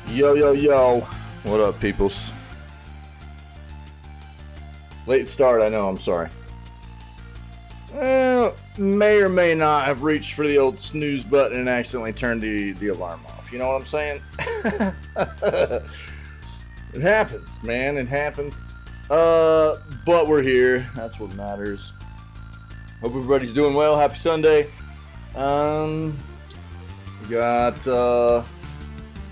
Yo, yo, yo. What up, peoples? Late start, I know, I'm sorry. May or may not have reached for the old snooze button and accidentally turned the alarm off. You know what I'm saying? It happens, man. It happens. But we're here. That's what matters. Hope everybody's doing well. Happy Sunday. We got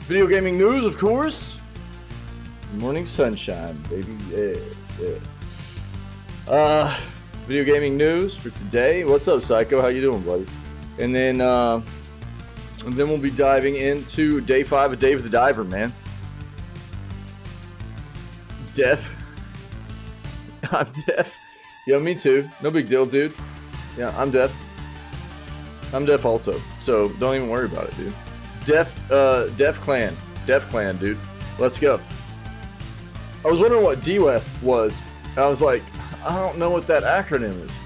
video gaming news, of course. Morning sunshine, baby. Yeah. Video gaming news for today. What's up, Psycho? How you doing, buddy? And then we'll be diving into day 5 of Dave the Diver, man. Deaf. I'm deaf. Yeah, me too. No big deal, dude. Yeah, I'm deaf. I'm deaf also, so don't even worry about it, dude. Deaf clan, dude. Let's go. I was wondering what DWEF was. I was like, I don't know what that acronym is,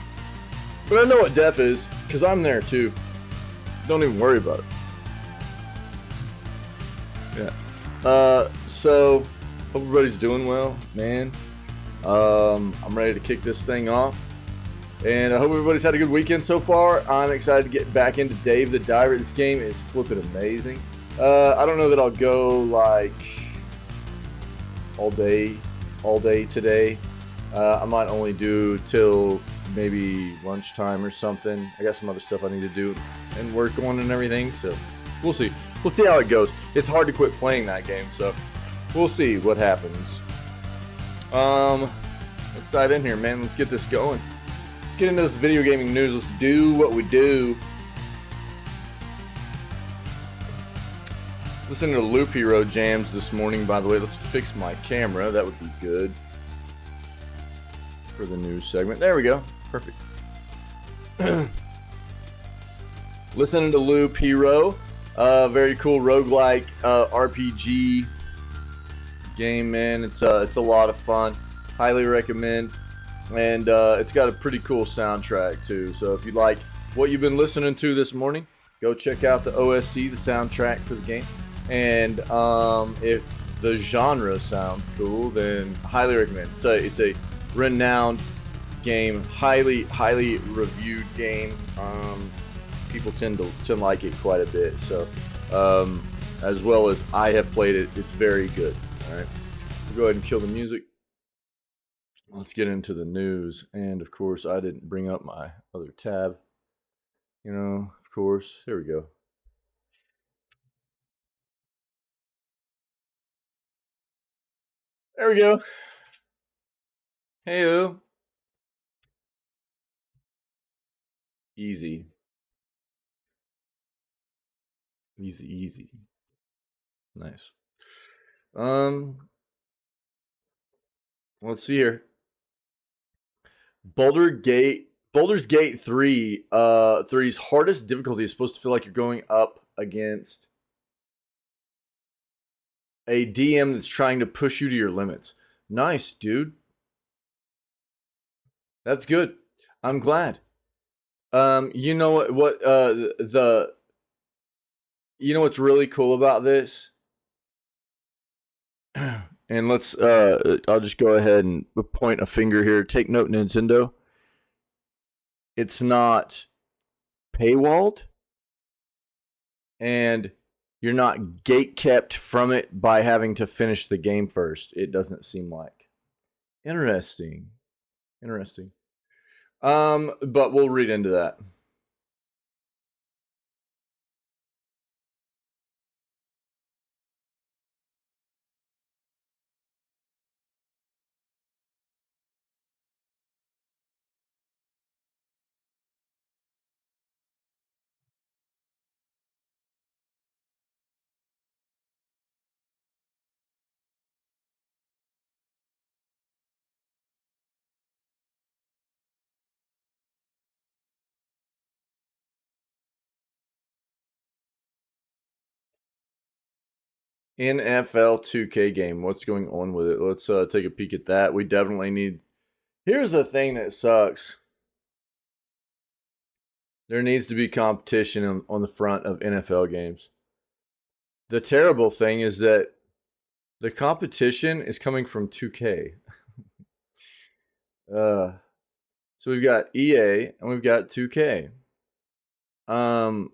but I know what DEF is because I'm there too. Don't even worry about it. Yeah. So hope everybody's doing well, man. I'm ready to kick this thing off. And I hope everybody's had a good weekend so far. I'm excited to get back into Dave the Diver. This game is flipping amazing. I don't know that I'll go like all day today. I might only do till maybe lunchtime or something. I got some other stuff I need to do and work on and everything, so we'll see. We'll see how it goes. It's hard to quit playing that game, so we'll see what happens. Let's dive in here, man. Let's get this going. Let's get into this video gaming news. Let's do what we do. Listening to Loop Hero jams this morning, by the way. Let's fix my camera. That would be good for the news segment. There we go. Perfect. Listening to Loop Hero. Very cool roguelike RPG game, man. It's a lot of fun. Highly recommend. And it's got a pretty cool soundtrack too. So if you like what you've been listening to this morning, go check out the OSC, the soundtrack for the game. And if the genre sounds cool, then highly recommend. It's a renowned game, highly reviewed game. People tend to like it quite a bit. So as well as I have played it, it's very good. All right, we'll go ahead and kill the music. Let's get into the news. And of course, I didn't bring up my other tab. You know, of course. Here we go. There we go. Hey-o. Easy. Easy. Nice. Let's see here. Baldur's Gate 3, 3's hardest difficulty is supposed to feel like you're going up against a DM that's trying to push you to your limits. Nice, dude. That's good. I'm glad. You know you know what's really cool about this? And let's I'll just go ahead and point a finger here. Take note, Nintendo. It's not paywalled, and you're not gate-kept from it by having to finish the game first. It doesn't seem like. Interesting. But we'll read into that. NFL 2K game. What's going on with it? Let's take a peek at that. We definitely need... Here's the thing that sucks. There needs to be competition on the front of NFL games. The terrible thing is that The competition is coming from 2K. uh, so we've got EA and we've got 2K. Um,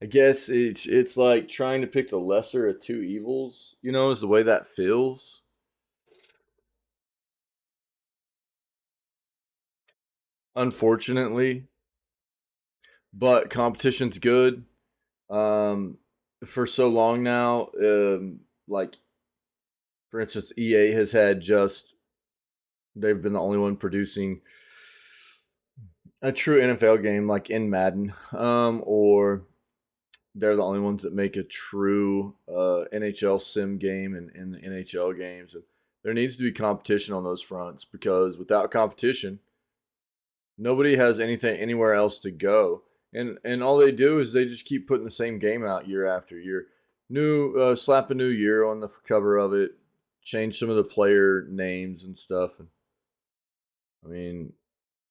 I guess it's like trying to pick the lesser of two evils. You know, is the way that feels. Unfortunately, but competition's good. Um, for so long now, like for instance, EA has had just they've been the only one producing a true NFL game like in Madden, or they're the only ones that make a true NHL sim game in the NHL games. And there needs to be competition on those fronts because without competition, nobody has anything anywhere else to go. And all they do is they just keep putting the same game out year after year. New slap a new year on the cover of it, change some of the player names and stuff. And I mean,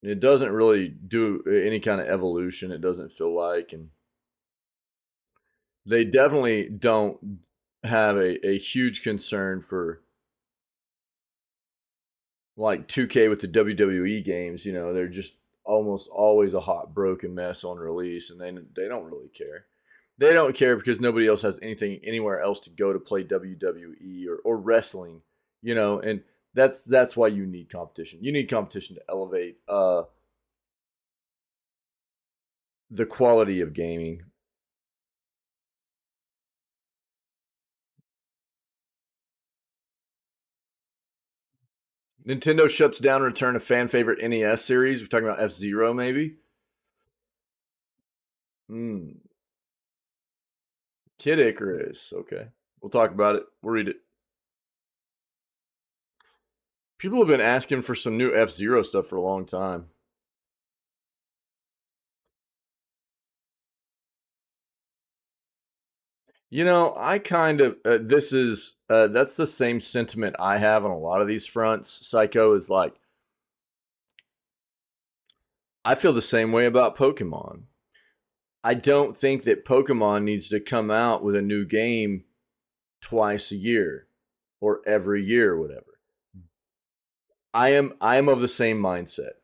it doesn't really do any kind of evolution. It doesn't feel like, and they definitely don't have a huge concern for like 2K with the WWE games. You know, they're just almost always a hot broken mess on release, and they don't really care. They don't care because nobody else has anything anywhere else to go to play WWE or wrestling. You know, and that's why you need competition. You need competition to elevate the quality of gaming. Nintendo shuts down Return of fan favorite NES series. We're talking about F Zero, maybe. Hmm. Kid Icarus. Okay, we'll talk about it. We'll read it. People have been asking for some new F Zero stuff for a long time. You know, I kind of this is that's the same sentiment I have on a lot of these fronts. Psycho is like I feel the same way about Pokemon. I don't think that Pokemon needs to come out with a new game twice a year or every year or whatever. I am of the same mindset.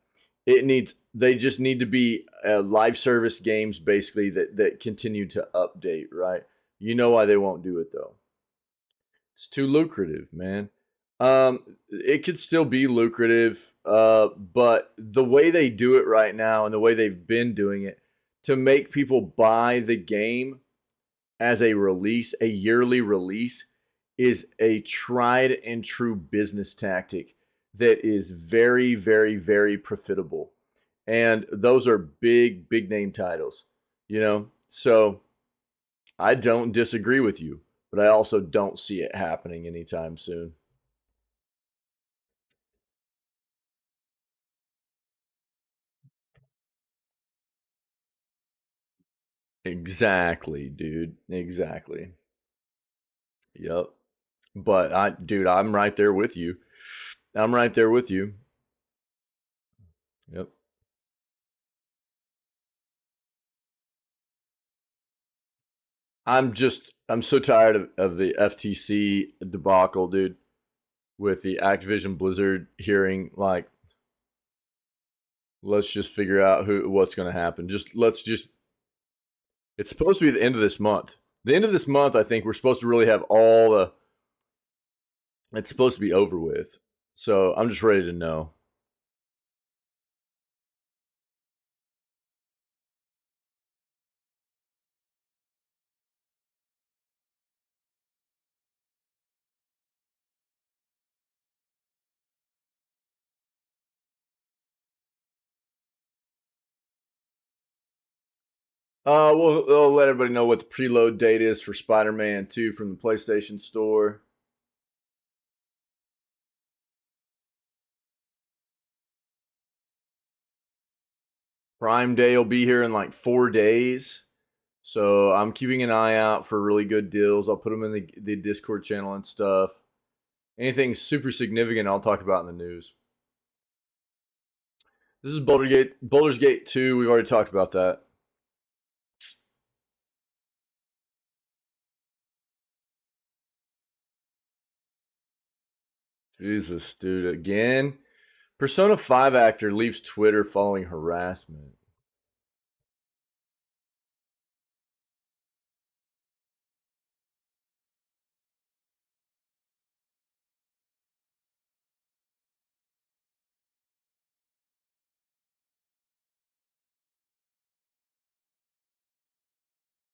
It needs they just need to be live service games basically that continue to update, right? You know why they won't do it though. It's too lucrative, man. It could still be lucrative, but the way they do it right now and the way they've been doing it to make people buy the game as a release, a yearly release, is a tried and true business tactic that is very, very, very profitable. And those are big, big name titles, you know? So I don't disagree with you, but I also don't see it happening anytime soon. Exactly, dude. Exactly. Yep. But dude, I'm right there with you. I'm right there with you. Yep. I'm so tired of the FTC debacle, dude, with the Activision Blizzard hearing. Like, let's just figure out what's going to happen. Let's just. It's supposed to be the end of this month. The end of this month, I think we're supposed to really have all the. It's supposed to be over with. So I'm just ready to know. We'll let everybody know what the preload date is for Spider-Man 2 from the PlayStation Store. Prime Day will be here in like 4 days. So I'm keeping an eye out for really good deals. I'll put them in the Discord channel and stuff. Anything super significant, I'll talk about in the news. This is Boulder's Gate 2. We've already talked about that. Jesus, dude, again. Persona 5 actor leaves Twitter following harassment.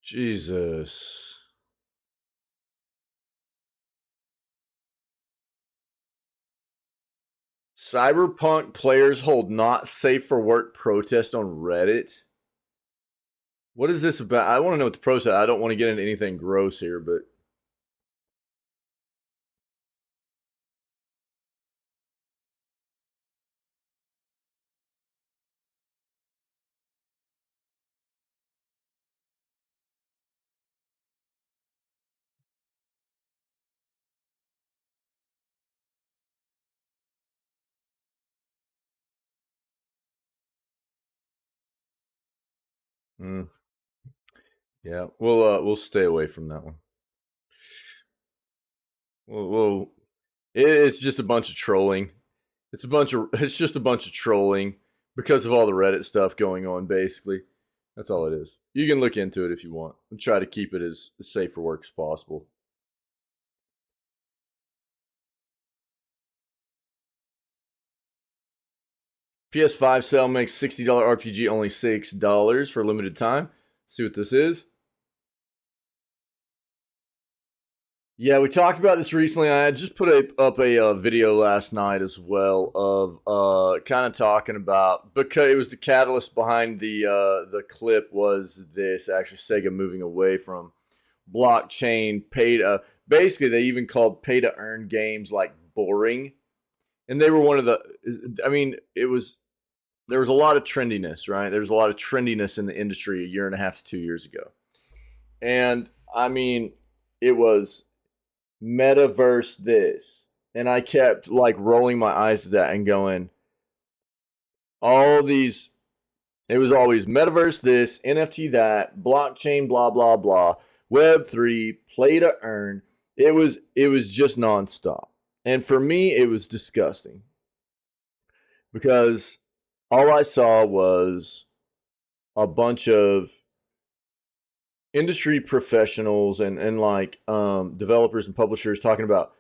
Jesus. Cyberpunk players hold not safe for work protest on Reddit. What is this about? I want to know what the protest. I don't want to get into anything gross here, but mm, yeah, we'll stay away from that one. It's just a bunch of trolling. It's just a bunch of trolling because of all the Reddit stuff going on. Basically, that's all it is. You can look into it if you want and try to keep it as safe for work as possible. PS5 sale makes $60 RPG only $6 for a limited time. See what this is. Yeah, we talked about this recently. I just put up a video last night as well of kind of talking about, because it was the catalyst behind the clip was this actually Sega moving away from blockchain pay to, basically they even called pay to earn games like boring, and they were one of the, I mean, it was, there was a lot of trendiness, right? There was a lot of trendiness in the industry a year and a half to 2 years ago, and I mean, it was metaverse this, and I kept like rolling my eyes at that and going, all these, it was always metaverse this, NFT that, blockchain blah blah blah, web3, play to earn. It was just nonstop, and for me it was disgusting because all I saw was a bunch of industry professionals and like developers and publishers talking about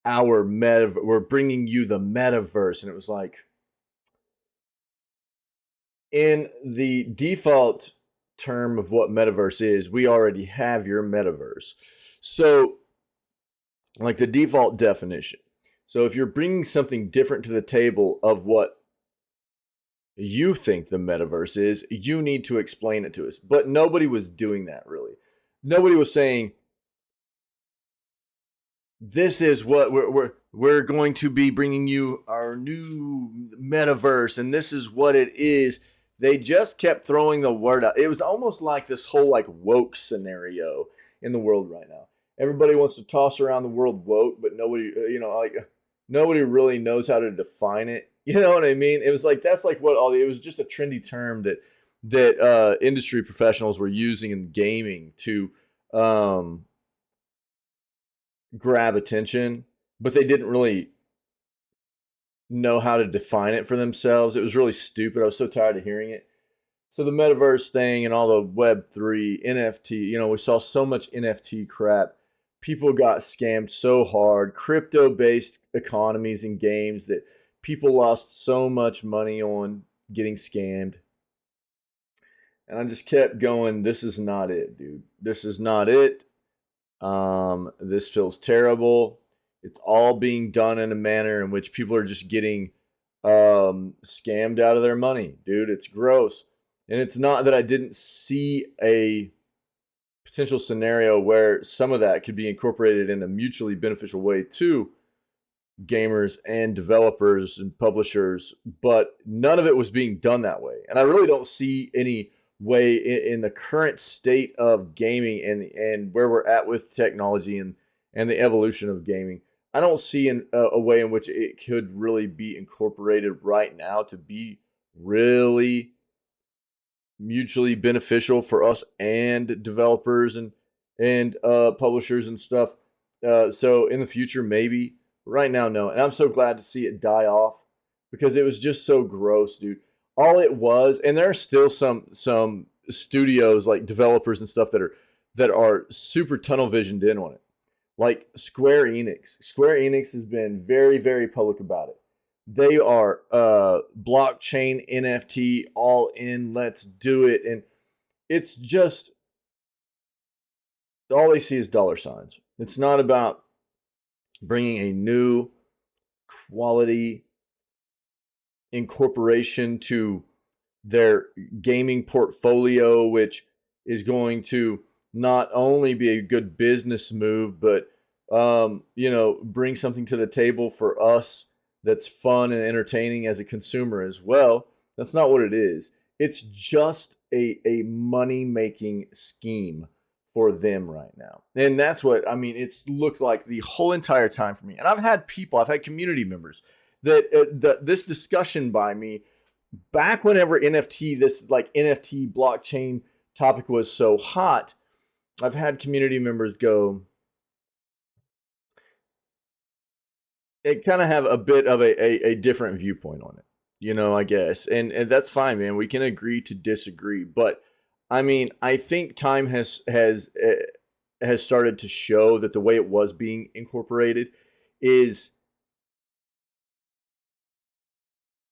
we're bringing you the metaverse, and it was like, in the default term of what metaverse is, we already have your metaverse. So like the default definition, so if you're bringing something different to the table of what you think the metaverse is, you need to explain it to us. But nobody was doing that, really. Nobody was saying, this is what we're going to be bringing you our new metaverse, and this is what it is. They just kept throwing the word out. It was almost like this whole like woke scenario in the world right now. Everybody wants to toss around the word woke, but nobody, like nobody really knows how to define it. You know what I mean? It was like, that's like what all, it was just a trendy term that industry professionals were using in gaming to um grab attention, but they didn't really know how to define it for themselves. It was really stupid. I was so tired of hearing it. So the metaverse thing and all the Web3, NFT, we saw so much NFT crap. People got scammed so hard. Crypto-based economies and games that people lost so much money on getting scammed. And I just kept going, this is not it, dude. This is not it. This feels terrible. It's all being done in a manner in which people are just getting scammed out of their money, dude. It's gross. And it's not that I didn't see a potential scenario where some of that could be incorporated in a mutually beneficial way to gamers and developers and publishers, but none of it was being done that way. And I really don't see any way in the current state of gaming and where we're at with technology and the evolution of gaming. I don't see a way in which it could really be incorporated right now to be really mutually beneficial for us and developers and publishers and stuff. So in the future, maybe, Right now, no. And I'm so glad to see it die off because it was just so gross, dude. All it was, and there are still some studios like developers and stuff that are super tunnel visioned in on it. Like Square Enix. Square Enix has been very, very public about it. They are blockchain NFT all in, let's do it. And it's just all they see is dollar signs. It's not about bringing a new quality incorporation to their gaming portfolio, which is going to not only be a good business move, but bring something to the table for us that's fun and entertaining as a consumer as well. That's not what it is. It's just a money making scheme for them right now. And that's what I mean. It's looked like the whole entire time for me. And I've had community members that this discussion by me back whenever this like NFT blockchain topic was so hot. I've had community members go, they kind of have a bit of a different viewpoint on it, I guess. And that's fine, man. We can agree to disagree. But I mean, I think time has started to show that the way it was being incorporated is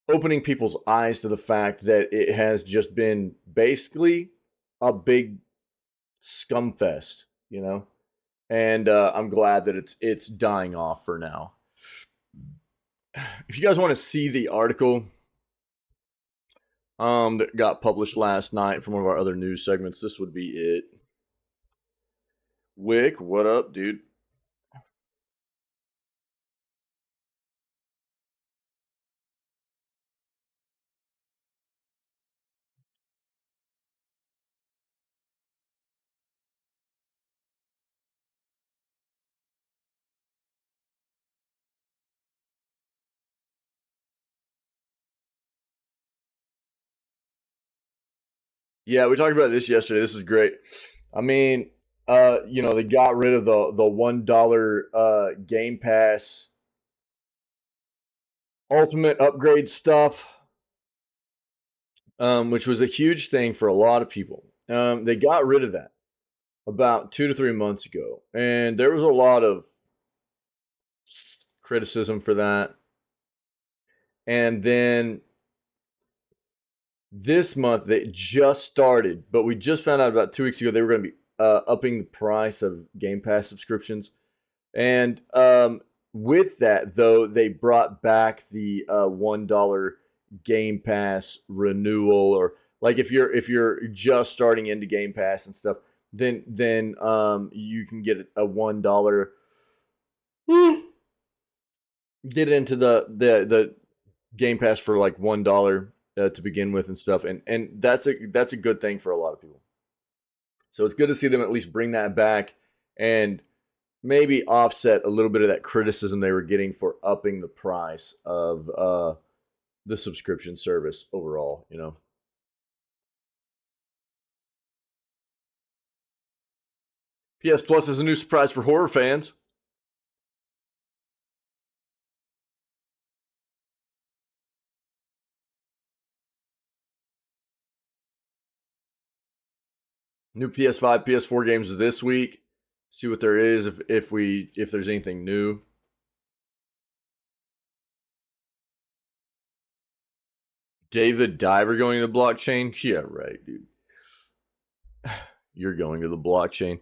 opening people's eyes to the fact that it has just been basically a big scum fest, and I'm glad that it's dying off for now. If you guys want to see the article that got published last night from one of our other news segments, this would be it. Wick, what up, dude? Yeah, we talked about this yesterday. This is great. I mean, they got rid of the $1 Game Pass Ultimate upgrade stuff, which was a huge thing for a lot of people. They got rid of that about 2 to 3 months ago, and there was a lot of criticism for that. And then this month they just started, but we just found out about 2 weeks ago they were going to be upping the price of Game Pass subscriptions. And with that, though, they brought back the $1 Game Pass renewal, or like if you're just starting into Game Pass and stuff, then you can get a $1. Get into the Game Pass for like $1 to begin with and stuff, and that's a good thing for a lot of people. So it's good to see them at least bring that back and maybe offset a little bit of that criticism they were getting for upping the price of the subscription service overall. PS Plus is a new surprise for horror fans. New PS5, PS4 games this week. See what there is if there's anything new. David Diver going to the blockchain? Yeah, right, dude. You're going to the blockchain.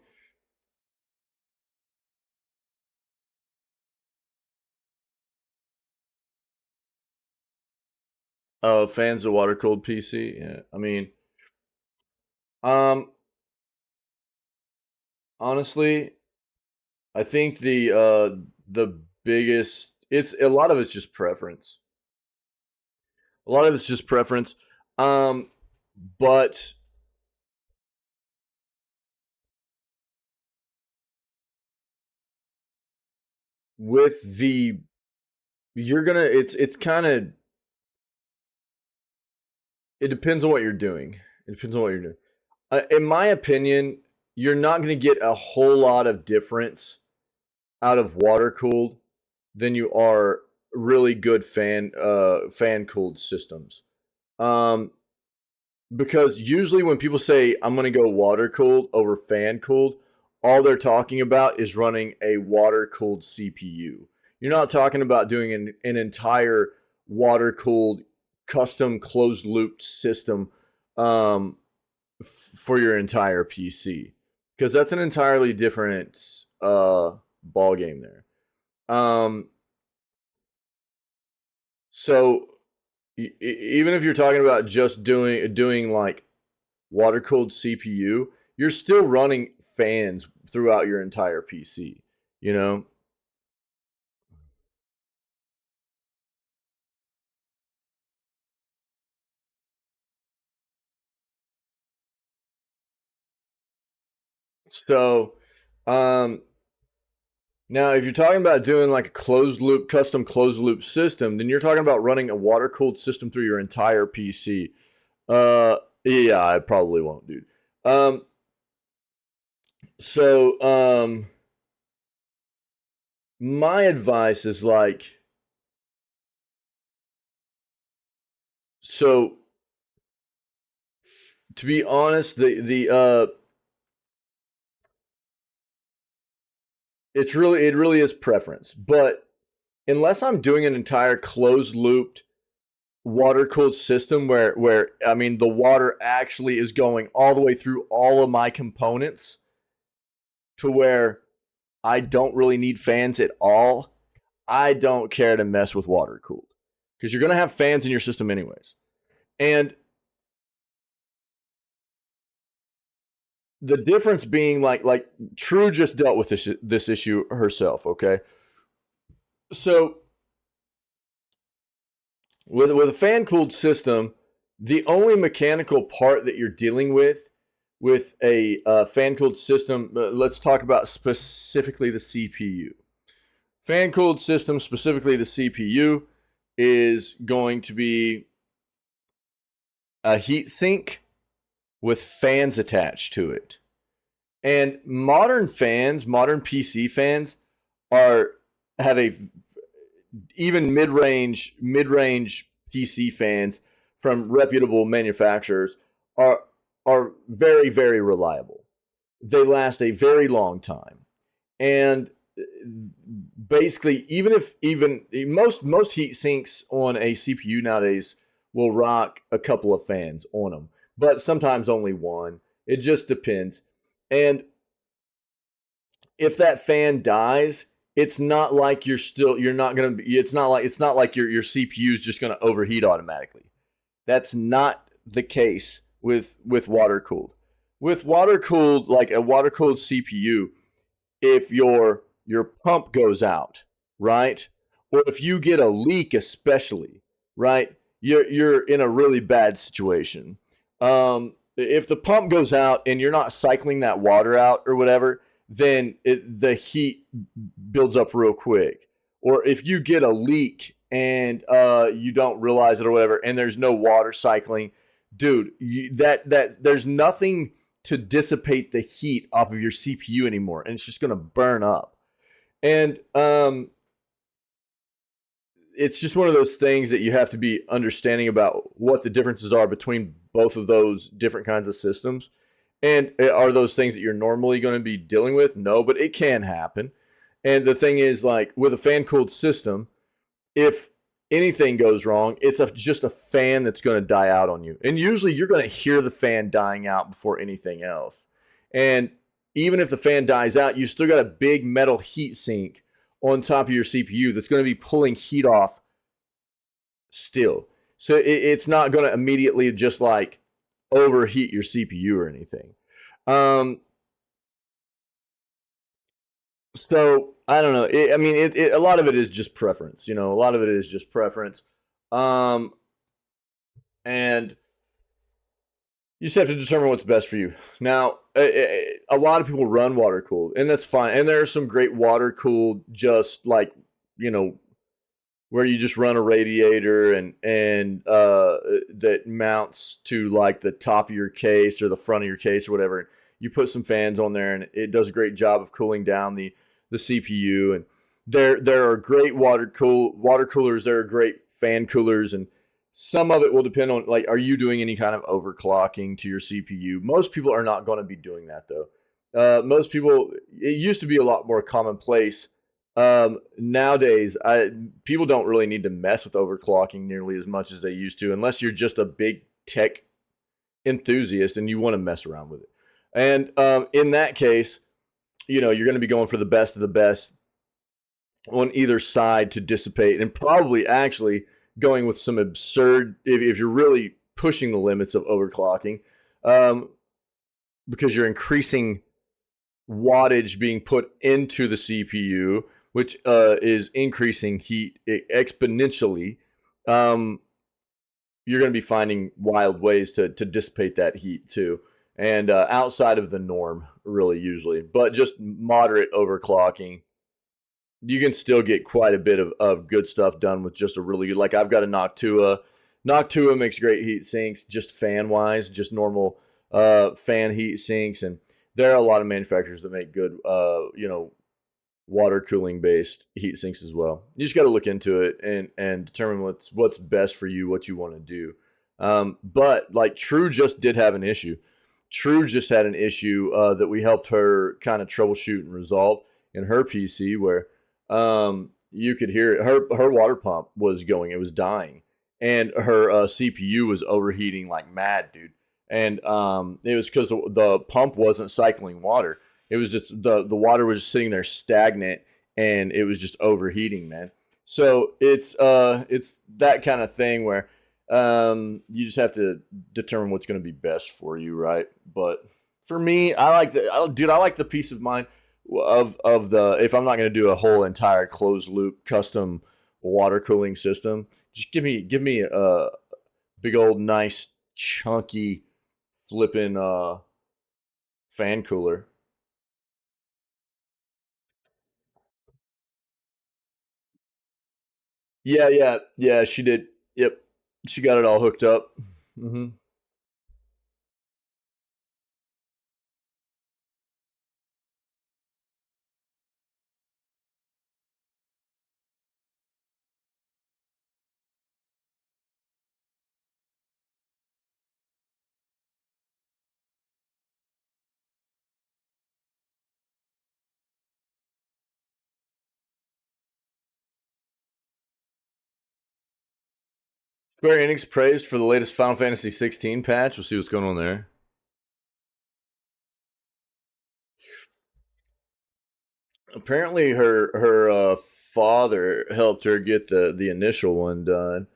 Fans of water cooled PC. Yeah, I mean, honestly, I think the biggest, it's a lot of it's just preference. A lot of it's just preference. But with it's kind of, it depends on what you're doing. It depends on what you're doing. In my opinion, you're not going to get a whole lot of difference out of water cooled than you are really good fan cooled systems. Because usually when people say I'm going to go water cooled over fan cooled, all they're talking about is running a water cooled CPU. You're not talking about doing an entire water cooled custom closed loop system for your entire PC, because that's an entirely different ball game there. So even if you're talking about just doing like water cooled CPU, you're still running fans throughout your entire PC, you know? So, um, now if you're talking about doing like a closed loop, custom closed loop system, then you're talking about running a water cooled system through your entire PC. Yeah, I probably won't, dude. Um, so, my advice is like, so to be honest, it really is preference. But unless I'm doing an entire closed looped water cooled system where I mean the water actually is going all the way through all of my components to where I don't really need fans at all, I don't care to mess with water cooled, because you're going to have fans in your system anyways. And the difference being like True just dealt with this issue herself, okay? So with a fan cooled system, the only mechanical part that you're dealing with a fan cooled system, let's talk about specifically the CPU. Fan cooled system, specifically the CPU, is going to be a heat sink with fans attached to it. And modern fans, modern PC fans, have a even mid-range PC fans from reputable manufacturers are very, very reliable. They last a very long time. And basically, even most heat sinks on a CPU nowadays will rock a couple of fans on them, but sometimes only one. It just depends. And if that fan dies, it's not like you're not going to be, it's not like your CPU is just going to overheat automatically. That's not the case with water cooled. With water cooled, like a water cooled CPU, if your pump goes out, right? Or if you get a leak, especially, right? You're in a really bad situation. If the pump goes out and you're not cycling that water out or whatever, then the heat builds up real quick. Or if you get a leak and you don't realize it or whatever, and there's no water cycling, dude, that there's nothing to dissipate the heat off of your CPU anymore, and it's just going to burn up. And it's just one of those things that you have to be understanding about what the differences are between both of those different kinds of systems. And are those things that you're normally going to be dealing with? No, but it can happen. And the thing is, like with a fan cooled system, if anything goes wrong, it's just a fan that's going to die out on you. And usually you're going to hear the fan dying out before anything else. And even if the fan dies out, you still got a big metal heat sink on top of your CPU that's going to be pulling heat off still. So it's not going to immediately just like overheat your CPU or anything. So I don't know. A lot of it is just preference. You know, a lot of it is just preference. Um, and you just have to determine what's best for you. Now, a lot of people run water cooled, and that's fine. And there are some great water cooled, just like, you know, where you just run a radiator and that mounts to like the top of your case or the front of your case or whatever. You put some fans on there, and it does a great job of cooling down the CPU. There are great water coolers. There are great fan coolers, and some of it will depend on, like, are you doing any kind of overclocking to your CPU? Most people are not going to be doing that though. Most people, it used to be a lot more commonplace. Nowadays, people don't really need to mess with overclocking nearly as much as they used to, unless you're just a big tech enthusiast and you want to mess around with it. And in that case, you're going to be going for the best of the best on either side to dissipate, and probably actually going with some absurd, if you're really pushing the limits of overclocking, um, because you're increasing wattage being put into the CPU, which is increasing heat exponentially. Um, you're going to be finding wild ways to dissipate that heat too, and outside of the norm, really, usually. But just moderate overclocking, you can still get quite a bit of good stuff done with just a really good, like, I've got a Noctua. Noctua makes great heat sinks, just fan wise, just normal fan heat sinks. And there are a lot of manufacturers that make good water cooling based heat sinks as well. You just got to look into it and determine what's best for you, what you want to do. But like, True just did have an issue. True just had an issue that we helped her kind of troubleshoot and resolve in her PC, where you could hear it. Her water pump was going; it was dying, and her CPU was overheating like mad, dude. And it was because the pump wasn't cycling water. It was just the water was just sitting there stagnant, and it was just overheating, man. So it's that kind of thing where you just have to determine what's going to be best for you, right? But for me, I like the peace of mind of the, if I'm not going to do a whole entire closed loop custom water cooling system, just give me a big old nice chunky flipping fan cooler. Yeah, she did. Yep, she got it all hooked up. Hmm. Square Enix praised for the latest Final Fantasy 16 patch. We'll see what's going on there. Apparently, her father helped her get the initial one done.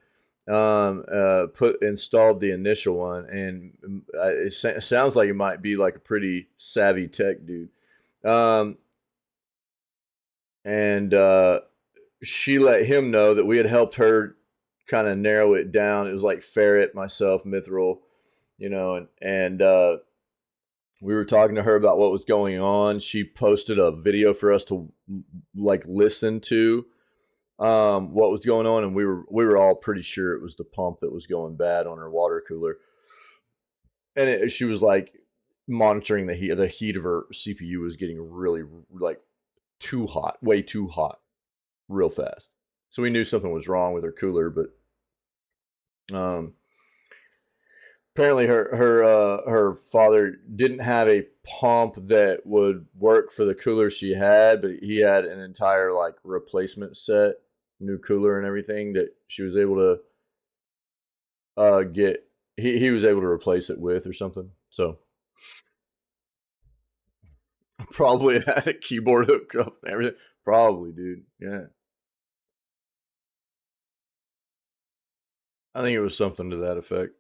Put installed the initial one, and it sounds like it might be like a pretty savvy tech dude. Um, and she let him know that we had helped her kind of narrow it down. It was like Ferret, myself, Mithril, and we were talking to her about what was going on. She posted a video for us to like listen to what was going on, and we were all pretty sure it was the pump that was going bad on her water cooler. And she was like monitoring the heat. The heat of her CPU was getting really, like, too hot, way too hot, real fast. So we knew something was wrong with her cooler, but um, apparently her father didn't have a pump that would work for the cooler she had, but he had an entire like replacement set, new cooler and everything that she was able to get. He was able to replace it with or something. So probably had a keyboard hooked up and everything. Probably, dude. Yeah, I think it was something to that effect.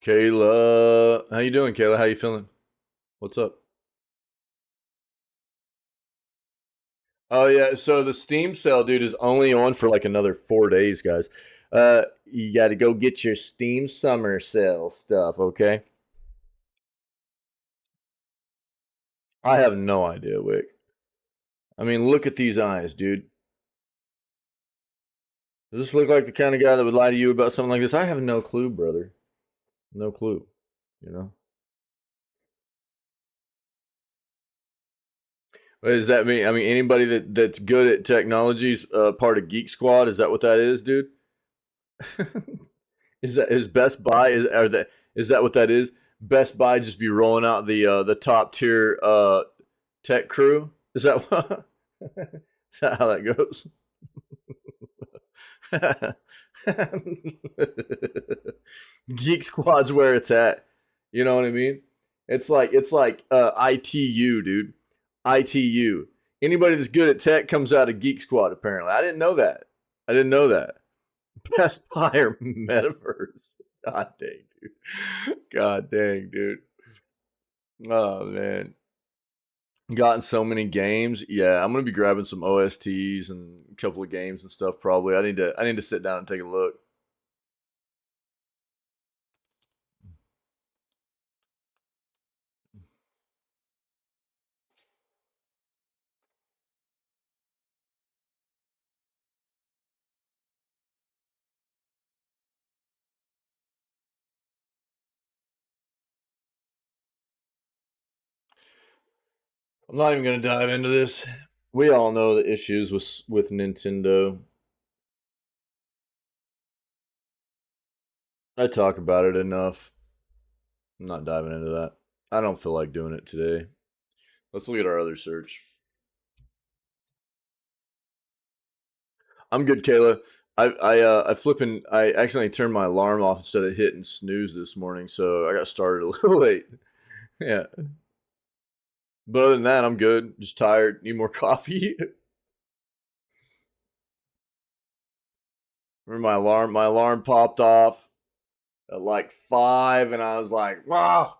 Kayla, how you doing, Kayla? How you feeling? What's up? Oh yeah, so the Steam sale, dude, is only on for like another 4 days, guys. You got to go get your Steam summer sale stuff, okay? I have no idea, Wick. I mean, look at these eyes, dude. Does this look like the kind of guy that would lie to you about something like this? I have no clue, brother. No clue. You know. What does that mean? I mean, anybody that's good at technology's part of Geek Squad. Is that what that is, dude? Is Best Buy is that what that is? Best Buy just be rolling out the top tier tech crew. Is that what? Is that how that goes? Geek Squad's where it's at. You know what I mean? It's like ITU, dude. ITU. Anybody that's good at tech comes out of Geek Squad. Apparently, I didn't know that. I didn't know that. Best Buy or Metaverse. God dang, dude. God dang, dude. Oh man, gotten so many games. Yeah, I'm gonna be grabbing some OSTs and a couple of games and stuff. Probably. I need to sit down and take a look. I'm not even gonna dive into this. We all know the issues with Nintendo. I talk about it enough. I'm not diving into that. I don't feel like doing it today. Let's look at our other search. I'm good, Kayla. I accidentally turned my alarm off instead of hitting snooze this morning, so I got started a little late. Yeah. But other than that, I'm good. Just tired. Need more coffee. Remember my alarm popped off at like 5 and I was like, wow,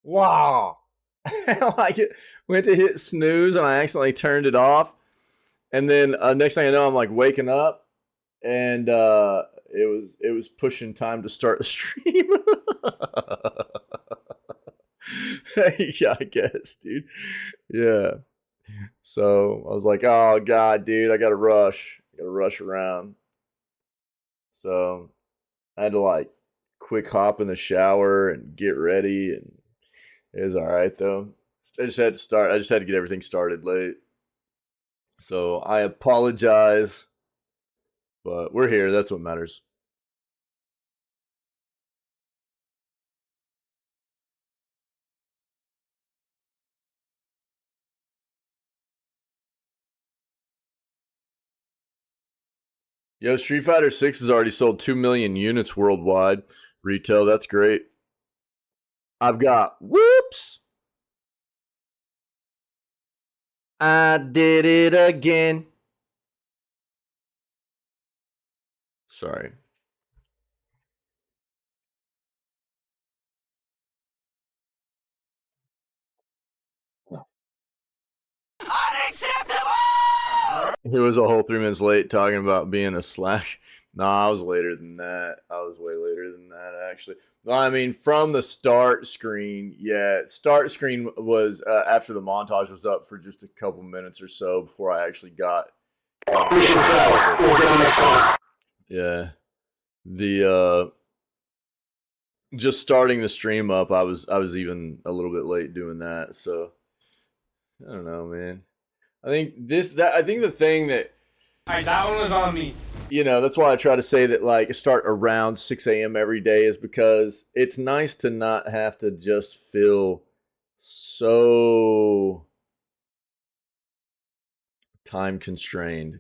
wow. Like it went to hit snooze and I accidentally turned it off. And then next thing I know, I'm like waking up and it was pushing time to start the stream. Yeah, I guess, dude. Yeah. So I was like, oh god, dude, I gotta rush. I gotta rush around. So I had to like quick hop in the shower and get ready and it was alright though. I just had to get everything started late. So I apologize, but we're here, that's what matters. Yo, Street Fighter 6 has already sold 2 million units worldwide. Retail, that's great. I've got whoops. I did it again. Sorry. He was a whole 3 minutes late talking about being a slack. Nah, I was later than that. I was way later than that, actually. No, I mean, from the start screen, yeah. Start screen was after the montage was up for just a couple minutes or so before I actually got. Yeah. The just starting the stream up, I was even a little bit late doing that. So I don't know, man. I think the thing that That one was on me. that's why I try to say that like start around 6 a.m. every day is because it's nice to not have to just feel so time constrained.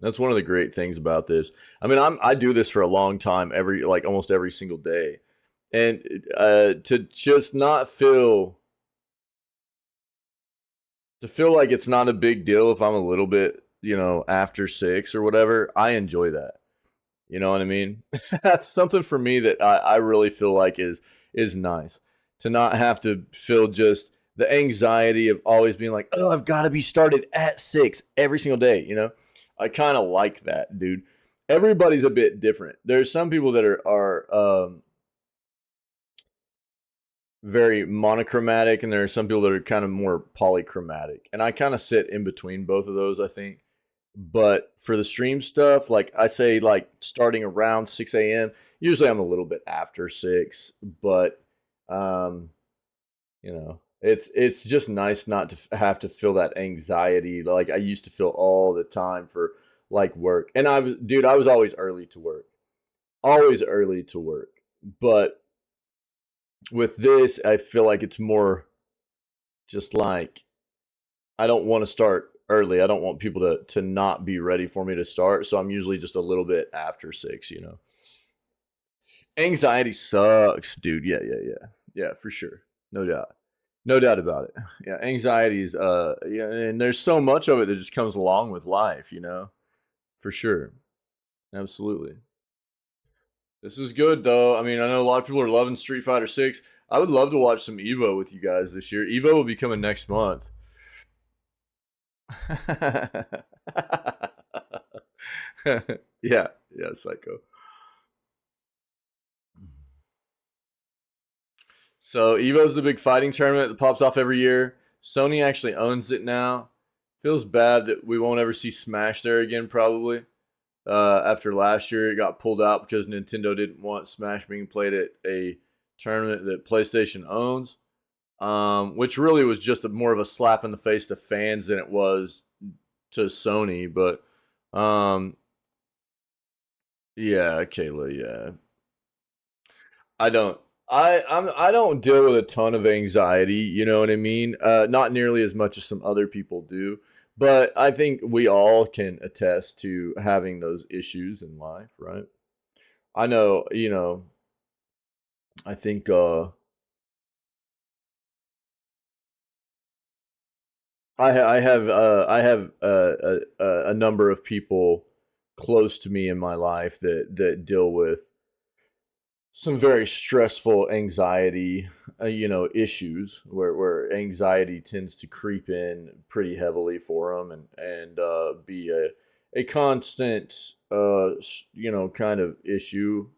That's one of the great things about this. I mean, I do this for a long time, almost every single day, and to just not feel like it's not a big deal if I'm a little bit, after 6 or whatever. I enjoy that. You know what I mean? That's something for me that I really feel like is nice to not have to feel just the anxiety of always being like, oh, I've got to be started at 6 every single day. I kind of like that, dude. Everybody's a bit different. There's some people that are very monochromatic, and there are some people that are kind of more polychromatic, and I kind of sit in between both of those, I think. But for the stream stuff, like I say, like starting around 6 a.m. Usually I'm a little bit after 6, but It's just nice not to have to feel that anxiety like I used to feel all the time for like work. And I was always early to work. Always early to work. But with this, I feel like it's more just like I don't want to start early. I don't want people to not be ready for me to start. So I'm usually just a little bit after 6, you know. Anxiety sucks, dude. Yeah, yeah, yeah. Yeah, for sure. No doubt. No doubt about it. Yeah, anxiety is yeah, and there's so much of it that just comes along with life, you know. For sure. Absolutely. This is good though. I mean, I know a lot of people are loving Street Fighter 6. I would love to watch some Evo with you guys this year. Evo will be coming next month. Yeah, yeah, psycho. So Evo's the big fighting tournament that pops off every year. Sony actually owns it now. Feels bad that we won't ever see Smash there again, probably. After last year, it got pulled out because Nintendo didn't want Smash being played at a tournament that PlayStation owns, which really was just more of a slap in the face to fans than it was to Sony. But yeah, Kayla, yeah, I don't. I don't deal with a ton of anxiety, you know what I mean? Not nearly as much as some other people do, but I think we all can attest to having those issues in life, right? I know, you know, I think I have a number of people close to me in my life that deal with some very stressful anxiety, you know, issues where anxiety tends to creep in pretty heavily for them and be a constant, you know, kind of issue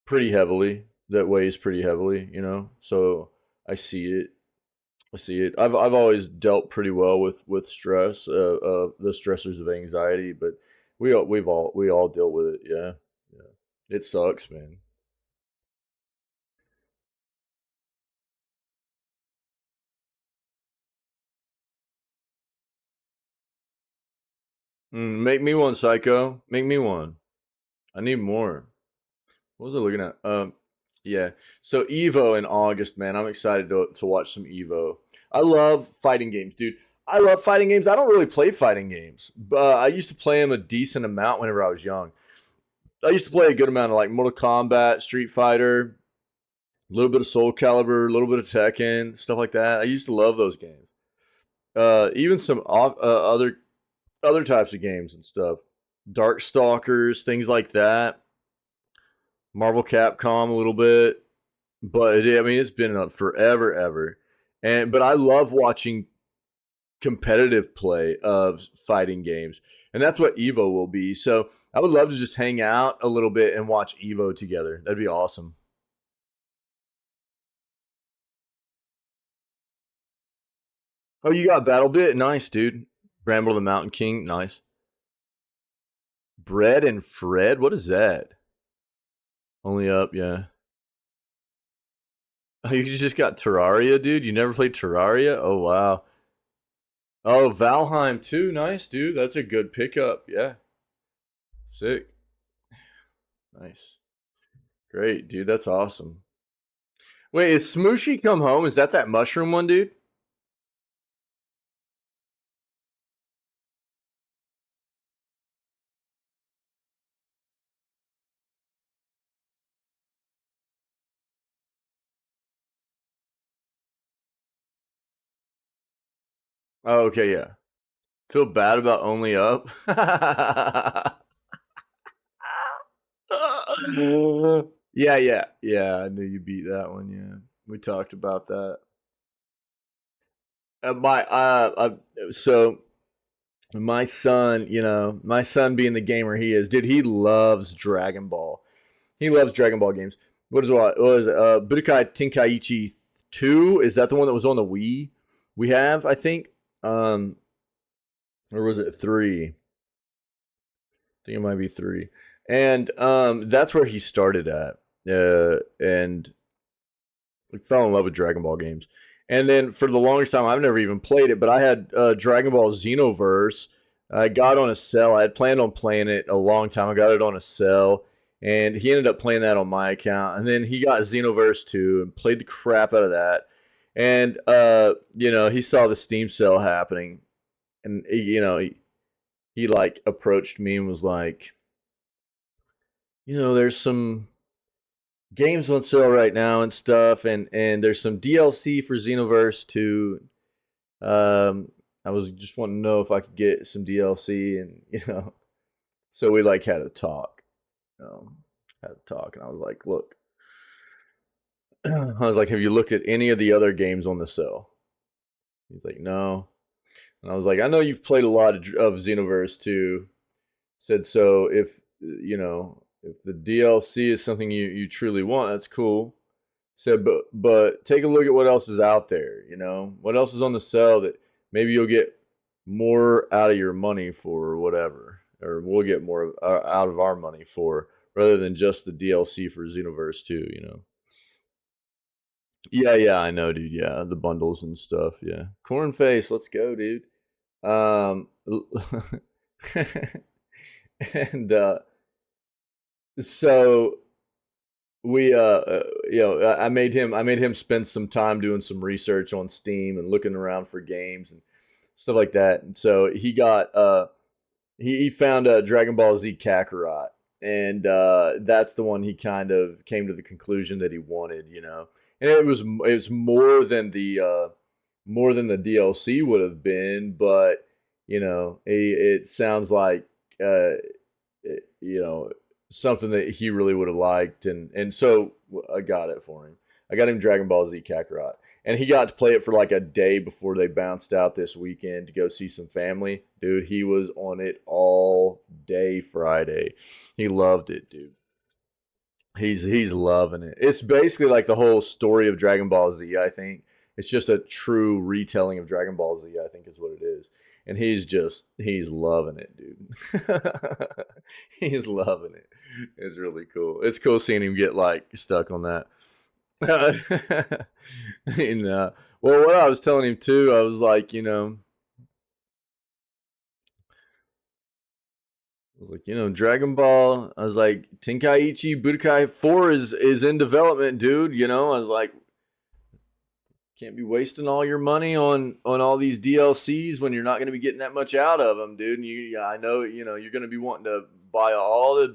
pretty heavily that weighs pretty heavily, you know. So I see it. I see it. I've always dealt pretty well with stress, the stressors of anxiety, but we all deal with it. Yeah, yeah. It sucks, man. Make me one, Psycho. Make me one. I need more. What was I looking at? Yeah. So Evo in August, man. I'm excited to watch some Evo. I love fighting games, dude. I love fighting games. I don't really play fighting games, but I used to play them a decent amount whenever I was young. I used to play a good amount of like Mortal Kombat, Street Fighter, a little bit of Soul Calibur, a little bit of Tekken, stuff like that. I used to love those games. Even some other types of games and stuff. Darkstalkers, things like that. Marvel Capcom a little bit, but I mean it's been forever ever. And but I love watching competitive play of fighting games, and that's what Evo will be. So I would love to just hang out a little bit and watch Evo together. That'd be awesome. Oh, you got Battle Bit? Nice, dude. Bramble the Mountain King, nice. Bread and Fred, what is that? Only up, yeah. Oh, you just got Terraria, dude. You never played Terraria? Oh wow. Oh, Valheim too. Nice, dude. That's a good pickup. Yeah. Sick. Nice. Great, dude. That's awesome. Wait, is Smooshy come home? Is that mushroom one, dude? Oh, okay, yeah. Feel bad about only up. Yeah, yeah, yeah. I knew you beat that one. Yeah, we talked about that. My so my son, you know, my son being the gamer he is, dude, he loves Dragon Ball. He loves Dragon Ball games. What is it? Budokai Tenkaichi 2? Is that the one that was on the Wii? We have, I think. Um, or was it 3? I think it might be 3. And that's where he started at. And Like, fell in love with Dragon Ball games. And then for the longest time, I've never even played it, but I had Dragon Ball Xenoverse. I got on a sale. I had planned on playing it a long time. I got it on a sale, and he ended up playing that on my account. And then he got Xenoverse 2 and played the crap out of that. And he saw the Steam sale happening, and he like approached me and was like, there's some games on sale right now and stuff, and there's some DLC for Xenoverse 2. I was just wanting to know if I could get some DLC, and so we like had a talk. And I was like, look, I was like, have you looked at any of the other games on the sale? He's like, no. And I was like, I know you've played a lot of Xenoverse 2. Said, so if the DLC is something you truly want, that's cool. Said, but take a look at what else is out there. What else is on the sale that maybe you'll get more out of your money for, or whatever, or we'll get more out of our money for, rather than just the DLC for Xenoverse 2. Yeah, I know, dude. Yeah, the bundles and stuff. Yeah, corn face, let's go, dude. Um, and so we I made him spend some time doing some research on Steam and looking around for games and stuff like that. And so he got he found Dragon Ball Z Kakarot, and that's the one he kind of came to the conclusion that he wanted. And it was more than the DLC would have been, but it sounds like something that he really would have liked, and so I got it for him. I got him Dragon Ball Z Kakarot, and he got to play it for like a day before they bounced out this weekend to go see some family. Dude, he was on it all day Friday. He loved it, dude. He's loving it. It's basically like the whole story of Dragon Ball Z, I think. It's just a true retelling of Dragon Ball Z, I think is what it is. And he's loving it, dude. He's loving it. It's really cool. It's cool seeing him get like stuck on that. and well, what I was telling him too, I was like, Dragon Ball. I was like, Tenkaichi Budokai 4 is in development, dude. I was like, can't be wasting all your money on all these DLCs when you're not going to be getting that much out of them, dude. And I know, you're going to be wanting to buy all the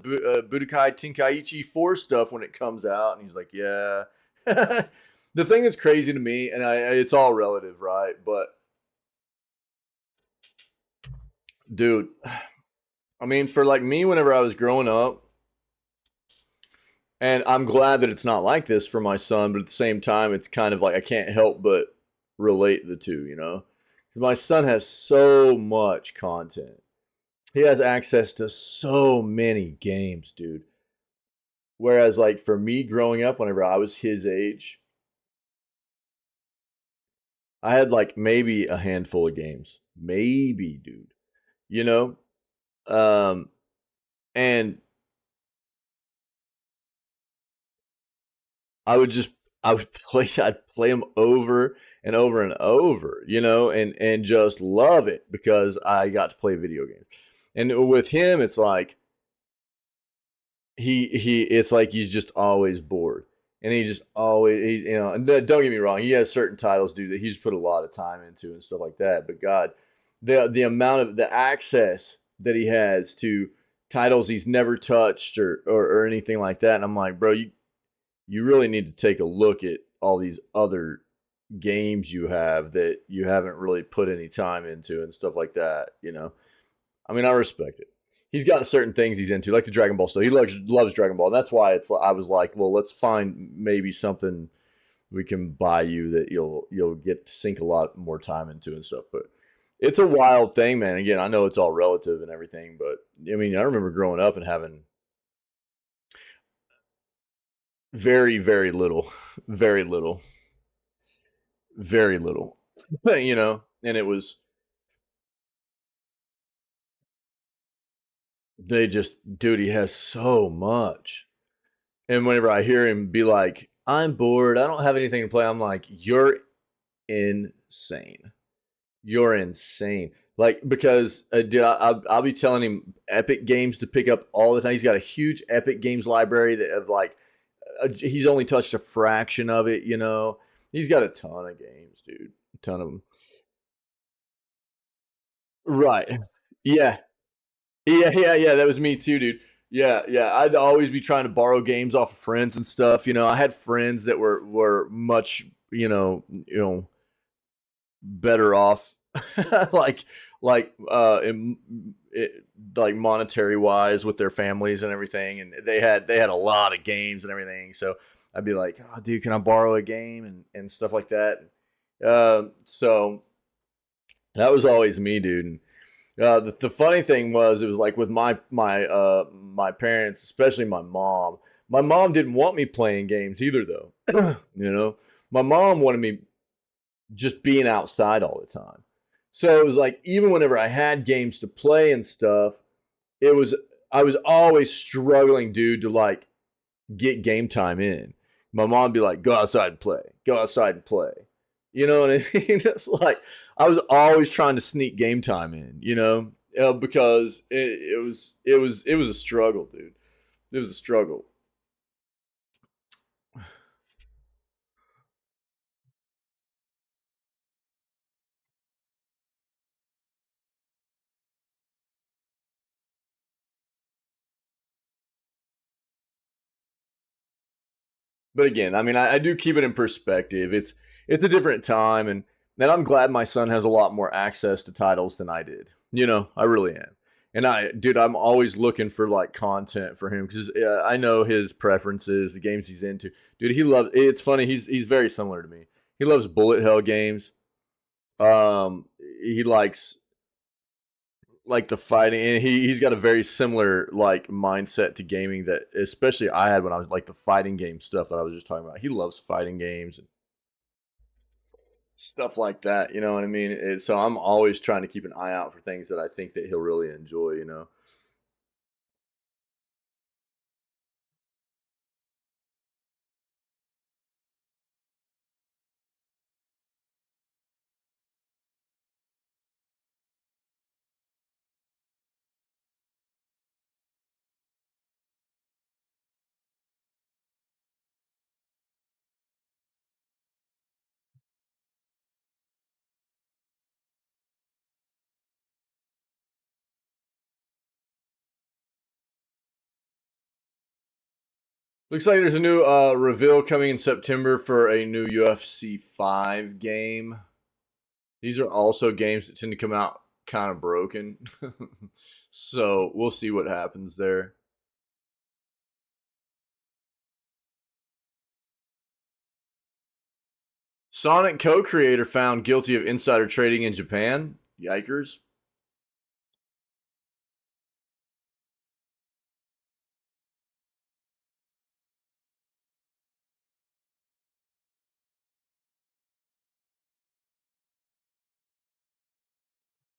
Budokai Tenkaichi 4 stuff when it comes out. And he's like, yeah. The thing that's crazy to me, and it's all relative, right? But, dude, I mean, for like me, whenever I was growing up, and I'm glad that it's not like this for my son, but at the same time, it's kind of like I can't help but relate the two, Because my son has so much content. He has access to so many games, dude. Whereas, like, for me growing up, whenever I was his age, I had like maybe a handful of games. Maybe, dude. You know? Um, and I would just I'd play them over and over and over, and just love it because I got to play video games. And with him, it's like it's like he's just always bored, and he just always And don't get me wrong, he has certain titles, dude, that he's put a lot of time into and stuff like that. But God, the amount of the access that he has to titles he's never touched or anything like that, and I'm like, bro, you really need to take a look at all these other games you have that you haven't really put any time into and stuff like that, I mean, I respect it. He's got certain things he's into, like the Dragon Ball stuff. He loves Dragon Ball. And that's why I was like, well, let's find maybe something we can buy you that you'll get to sink a lot more time into and stuff. But it's a wild thing, man. Again, I know it's all relative and everything, but I mean, I remember growing up and having very, very little, very little, very little, and it was, dude, he has so much. And whenever I hear him be like, I'm bored. I don't have anything to play. I'm like, you're insane. You're insane. Like, because dude, I'll be telling him Epic Games to pick up all the time. He's got a huge Epic Games library that of like, he's only touched a fraction of it. You know, he's got a ton of games, dude. A ton of them. Right. Yeah. Yeah. That was me too, dude. Yeah. I'd always be trying to borrow games off of friends and stuff. You know, I had friends that were much, better off, like in, like monetary wise with their families and everything, and they had a lot of games and everything. So I'd be like, oh, dude, can I borrow a game and stuff like that. So that was always me, dude. And the funny thing was, it was like with my parents, especially my mom. My mom didn't want me playing games either, though. You know, my mom wanted me just being outside all the time. So it was like, even whenever I had games to play and stuff, it was I was always struggling, dude, to like get game time in. My mom would be like, "Go outside and play. Go outside and play." You know what I mean? It's like I was always trying to sneak game time in. Because it was a struggle, dude. It was a struggle. But again, I mean, I do keep it in perspective. It's a different time, and I'm glad my son has a lot more access to titles than I did. I really am. And dude, I'm always looking for like content for him because I know his preferences, the games he's into. Dude, he loves. It's funny. He's very similar to me. He loves bullet hell games. He likes like the fighting, and he's got a very similar like mindset to gaming that especially I had when I was like the fighting game stuff that I was just talking about. He loves fighting games and stuff like that. You know what I mean? So I'm always trying to keep an eye out for things that I think that he'll really enjoy. Looks like there's a new reveal coming in September for a new UFC 5 game. These are also games that tend to come out kind of broken. So we'll see what happens there. Sonic co-creator found guilty of insider trading in Japan. Yikers.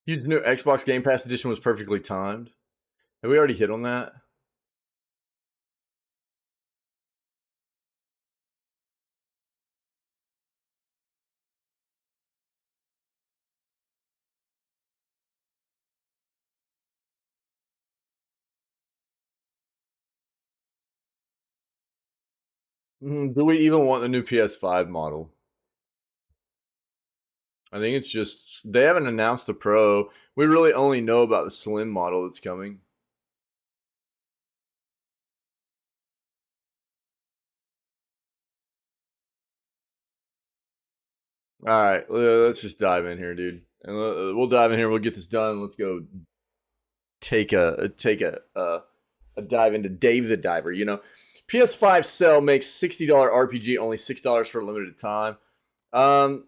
His new Xbox Game Pass edition was perfectly timed. Have we already hit on that? Do we even want the new PS5 model? I think it's just they haven't announced the Pro. We really only know about the Slim model that's coming. All right, let's just dive in here, dude. And we'll dive in here. We'll get this done. Let's go take a dive into Dave the Diver. PS5 sell makes $60 RPG only $6 for a limited time. Um,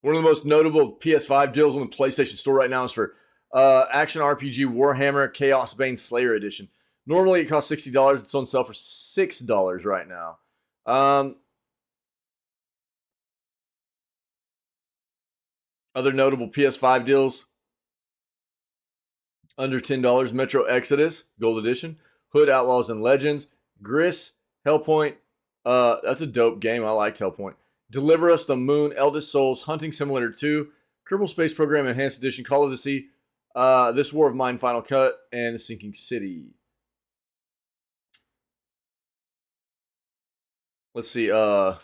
One of the most notable PS5 deals on the PlayStation Store right now is for action RPG Warhammer Chaos Bane Slayer Edition. Normally it costs $60. It's on sale for $6 right now. Other notable PS5 deals. Under $10, Metro Exodus, Gold Edition. Hood Outlaws and Legends. Gris, Hellpoint. That's a dope game. I liked Hellpoint. Deliver Us the Moon, Eldest Souls, Hunting Simulator 2, Kerbal Space Program Enhanced Edition, Call of the Sea, This War of Mine Final Cut, and The Sinking City. Let's see. I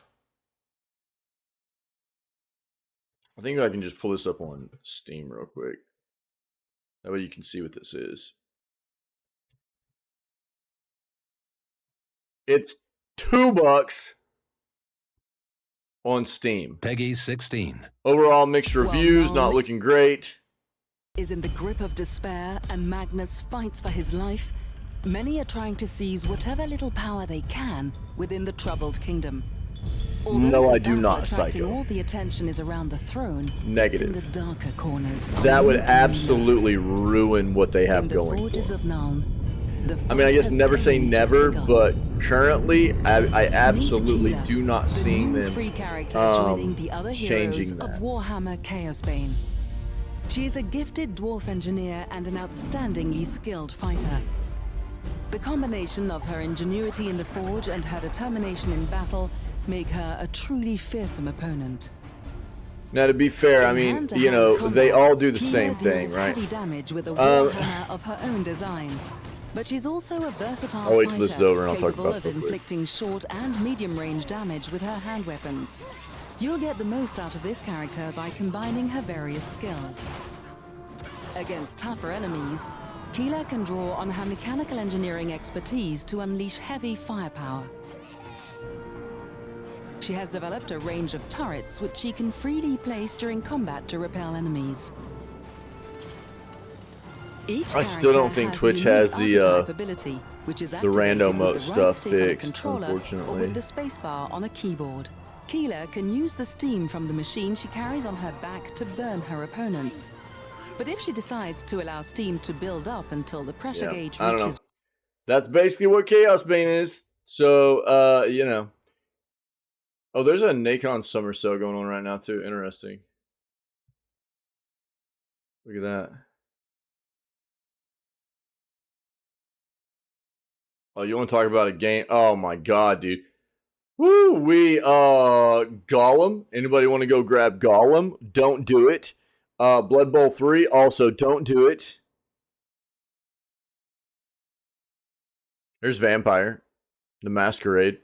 think I can just pull this up on Steam real quick. That way you can see what this is. It's $2 on Steam. Peggy 16. Overall mixed reviews, not looking great. Is in the grip of despair and Magnus fights for his life. Many are trying to seize whatever little power they can within the troubled kingdom. No, I do not, attracting Psycho. all the attention is around the throne. Negative. It's in the darker corners. That would absolutely ruin what they have in the going forges for of Nuln, the I mean, I guess fight has never say only just never, begun. but currently, I absolutely Meet do Keela, not the seeing new them free character joining the other heroes changing of that. Warhammer Chaosbane. She is a gifted dwarf engineer and an outstandingly skilled fighter. The combination of her ingenuity in the forge and her determination in battle make her a truly fearsome opponent. Now, to be fair, I In mean, hand-to-hand you know, they combat, all do the Keela same thing, deals right? heavy damage with a warhammer of her own design. But she's also a versatile I'll wait fighter, till this is over and I'll talk capable about of it real quick. inflicting short and medium-range damage with her hand weapons. You'll get the most out of this character by combining her various skills. Against tougher enemies, Keela can draw on her mechanical engineering expertise to unleash heavy firepower. She has developed a range of turrets which she can freely place during combat to repel enemies. Each I still don't character think has a Twitch unique has the, archetype ability, which is activated rando with mode the stuff right stick on a fixed, controller or unfortunately. with the spacebar on a keyboard. Keela can use the steam from the machine she carries on her back to burn her opponents. But if she decides to allow steam to build up until the pressure Yeah, gauge I don't know. reaches That's basically what Chaosbane is. So, you know. Oh, there's a Nacon Summer Sale going on right now, too. Interesting. Look at that. Oh, you want to talk about a game? Oh, my God, dude. Woo, Gollum. Anybody want to go grab Gollum? Don't do it. Blood Bowl 3, also don't do it. There's Vampire. The Masquerade.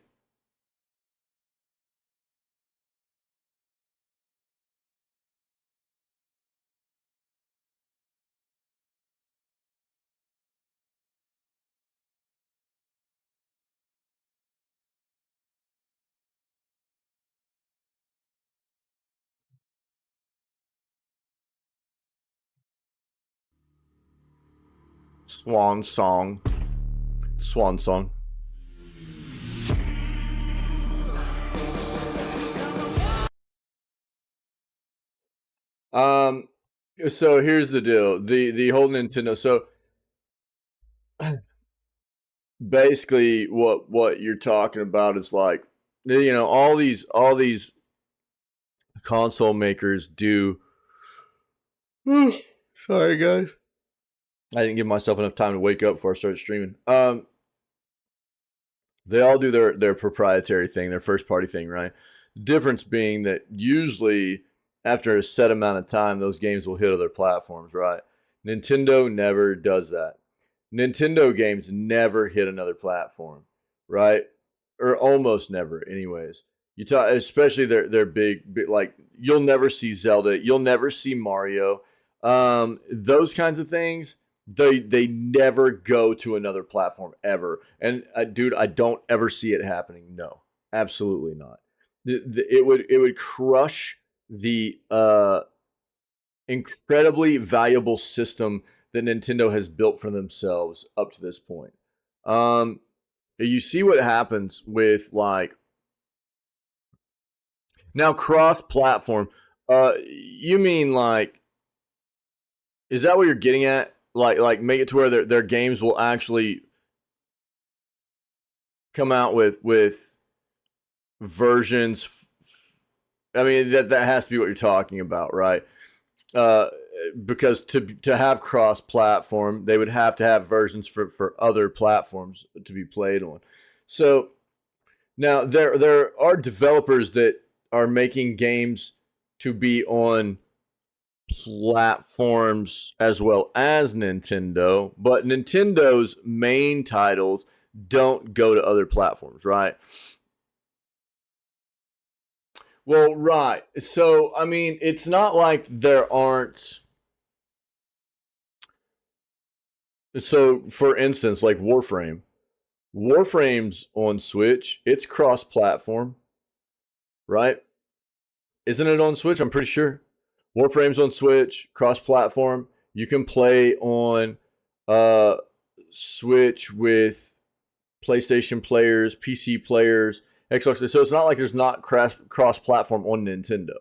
Swan Song. Swan Song. So here's the deal. The whole Nintendo. So basically, what you're talking about is like, you know, all these console makers do. Sorry, guys. I didn't give myself enough time to wake up before I started streaming. They all do their proprietary thing, their first party thing, right? The difference being that usually after a set amount of time, those games will hit other platforms, right? Nintendo never does that. Nintendo games never hit another platform, right? Or almost never, anyways. You talk, especially their big, like, you'll never see Zelda, you'll never see Mario. Those kinds of things, they never go to another platform ever. And dude, I don't ever see it happening. No, absolutely not. It would crush the incredibly valuable system that Nintendo has built for themselves up to this point. You see what happens with, like, now cross-platform. You mean, like, is that what you're getting at? Like make it to where their games will actually come out with versions. I mean, that has to be what you're talking about, right? because to have cross-platform, they would have to have versions for other platforms to be played on. So now there are developers that are making games to be on platforms as well as Nintendo, but Nintendo's main titles don't go to other platforms, right? Well, right. So, I mean, it's not like there aren't. So, for instance, like Warframe. Warframe's on Switch. It's cross-platform, right? Isn't it on Switch? I'm pretty sure. Warframe's on Switch, cross-platform. You can play on Switch with PlayStation players, PC players, Xbox. So it's not like there's not cross-platform on Nintendo.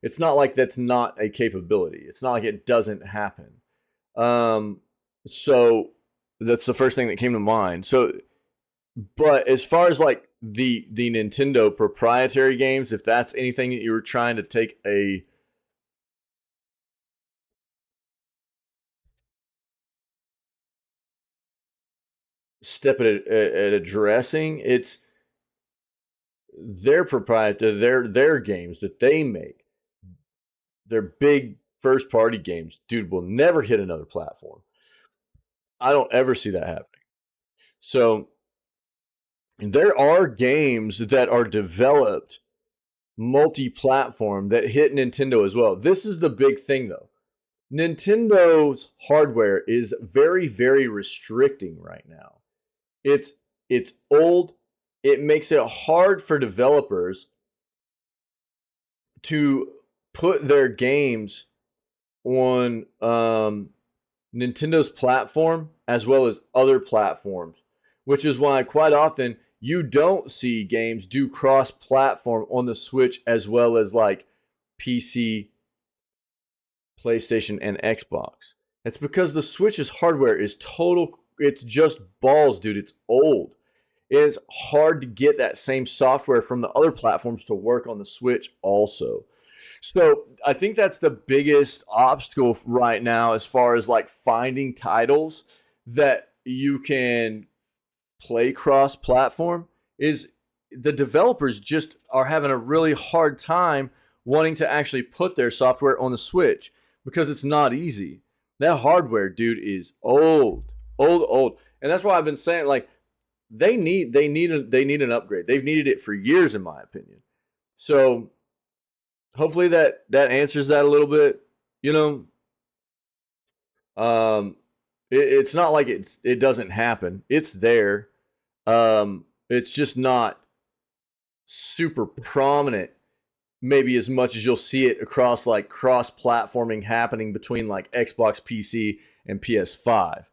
It's not like that's not a capability. It's not like it doesn't happen. So that's the first thing that came to mind. So, but as far as like the Nintendo proprietary games, if that's anything that you were trying to take a step at addressing, it's their proprietary, their games that they make. Their big first party games, dude, will never hit another platform. I don't ever see that happening. So there are games that are developed multi-platform that hit Nintendo as well. This is the big thing though. Nintendo's hardware is very, very restricting right now. It's old. It makes it hard for developers to put their games on Nintendo's platform as well as other platforms, which is why quite often you don't see games do cross-platform on the Switch as well as like PC, PlayStation, and Xbox. It's because the Switch's hardware is it's just balls, dude. It's old. It is hard to get that same software from the other platforms to work on the Switch also. So I think that's the biggest obstacle right now as far as like finding titles that you can play cross-platform is the developers just are having a really hard time wanting to actually put their software on the Switch because it's not easy. That hardware, dude, is old. And that's why I've been saying like they need an upgrade. They've needed it for years in my opinion. So hopefully that answers that a little bit, you know. It's not like it doesn't happen. It's there. It's just not super prominent, maybe as much as you'll see it across like cross-platforming happening between like Xbox, PC, and PS5.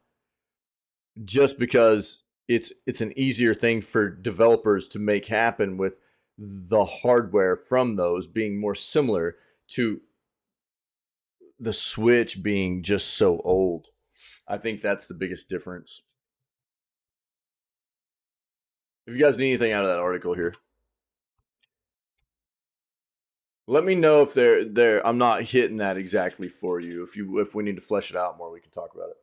Just because it's an easier thing for developers to make happen with the hardware from those being more similar to the Switch being just so old. I think that's the biggest difference. If you guys need anything out of that article here, let me know if they're I'm not hitting that exactly for you. If we need to flesh it out more, we can talk about it.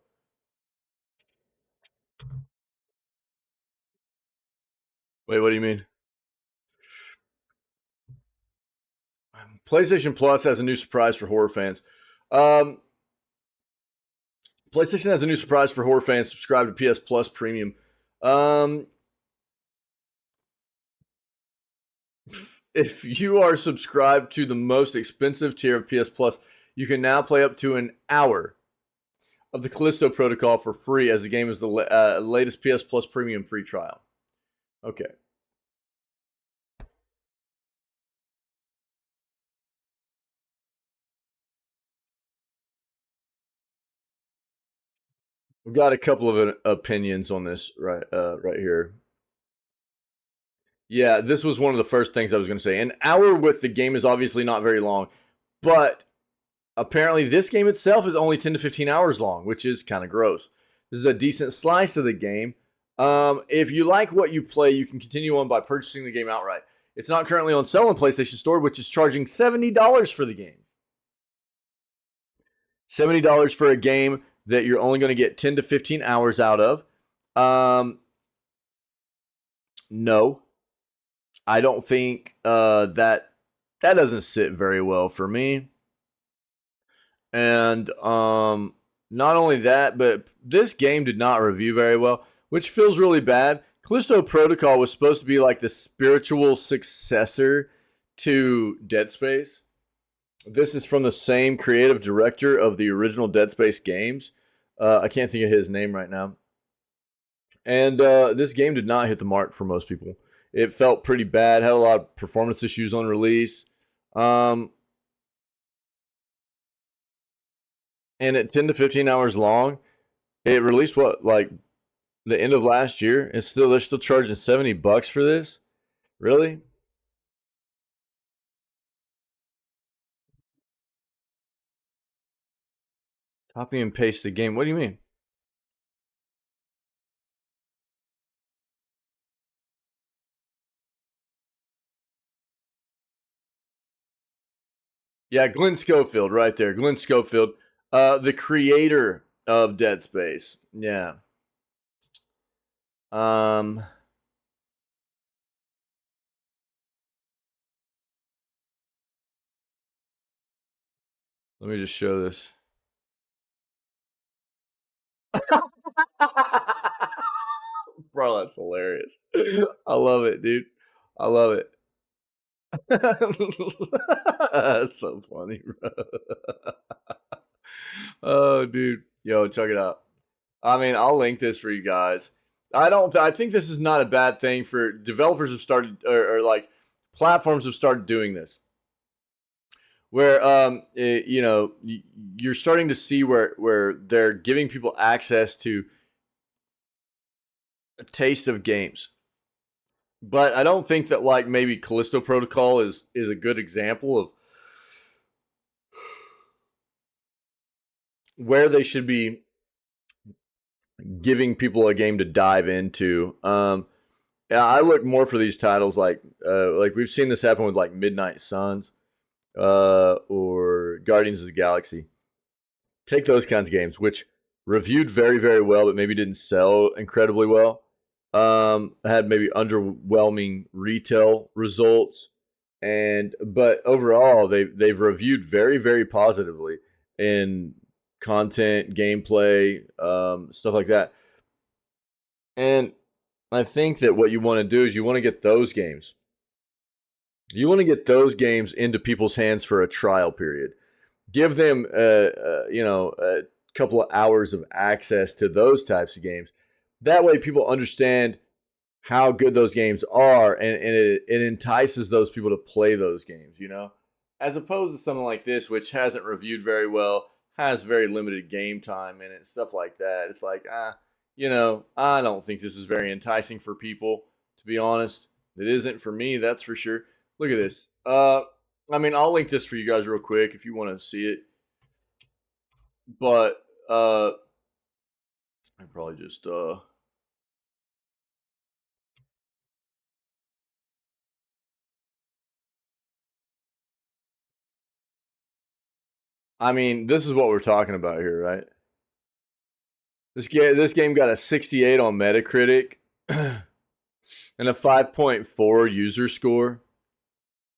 Wait, what do you mean? PlayStation Plus has a new surprise for horror fans. PlayStation has a new surprise for horror fans. Subscribe to PS Plus Premium. If you are subscribed to the most expensive tier of PS Plus, you can now play up to an hour of the Callisto Protocol for free, as the game is the latest PS Plus Premium free trial. Okay. We've got a couple of opinions on this right here. Yeah, this was one of the first things I was going to say. An hour with the game is obviously not very long, but apparently this game itself is only 10 to 15 hours long, which is kind of gross. This is a decent slice of the game. If you like what you play, you can continue on by purchasing the game outright. It's not currently on sale in PlayStation Store, which is charging $70 for the game. $70 for a game that you're only going to get 10 to 15 hours out of. No, I don't think that doesn't sit very well for me. And not only that, but this game did not review very well, which feels really bad. Callisto Protocol was supposed to be like the spiritual successor to Dead Space. This is from the same creative director of the original Dead Space games. I can't think of his name right now. And this game did not hit the mark for most people. It felt pretty bad, had a lot of performance issues on release. And at 10 to 15 hours long, it released like the end of last year. They're still charging $70 for this? Really? Copy and paste the game. What do you mean? Yeah, Glenn Schofield right there. Glenn Schofield, the creator of Dead Space. Yeah. Let me just show this. Bro, that's hilarious. I love it, dude. I love it. That's so funny, bro. Oh, dude. Yo, check it out. I mean, I'll link this for you guys. I think this is not a bad thing for developers have started, or like platforms have started doing this. Where, you're starting to see where they're giving people access to a taste of games. But I don't think that like maybe Callisto Protocol is a good example of where they should be giving people a game to dive into. Yeah, I look more for these titles like we've seen this happen with like Midnight Suns, or Guardians of the Galaxy. Take those kinds of games, which reviewed very, very well, but maybe didn't sell incredibly well. Had maybe underwhelming retail results, but overall they've reviewed very, very positively in content, gameplay, stuff like that. And I think that what you want to do is you want to get those games. You want to get those games into people's hands for a trial period. Give them, a couple of hours of access to those types of games. That way people understand how good those games are, and it entices those people to play those games, as opposed to something like this, which hasn't reviewed very well, has very limited game time in it, stuff like that. It's like, I don't think this is very enticing for people, to be honest. It isn't for me, that's for sure. Look at this. I'll link this for you guys real quick if you want to see it. But I probably just this is what we're talking about here, right? This game got a 68 on Metacritic and a 5.4 user score.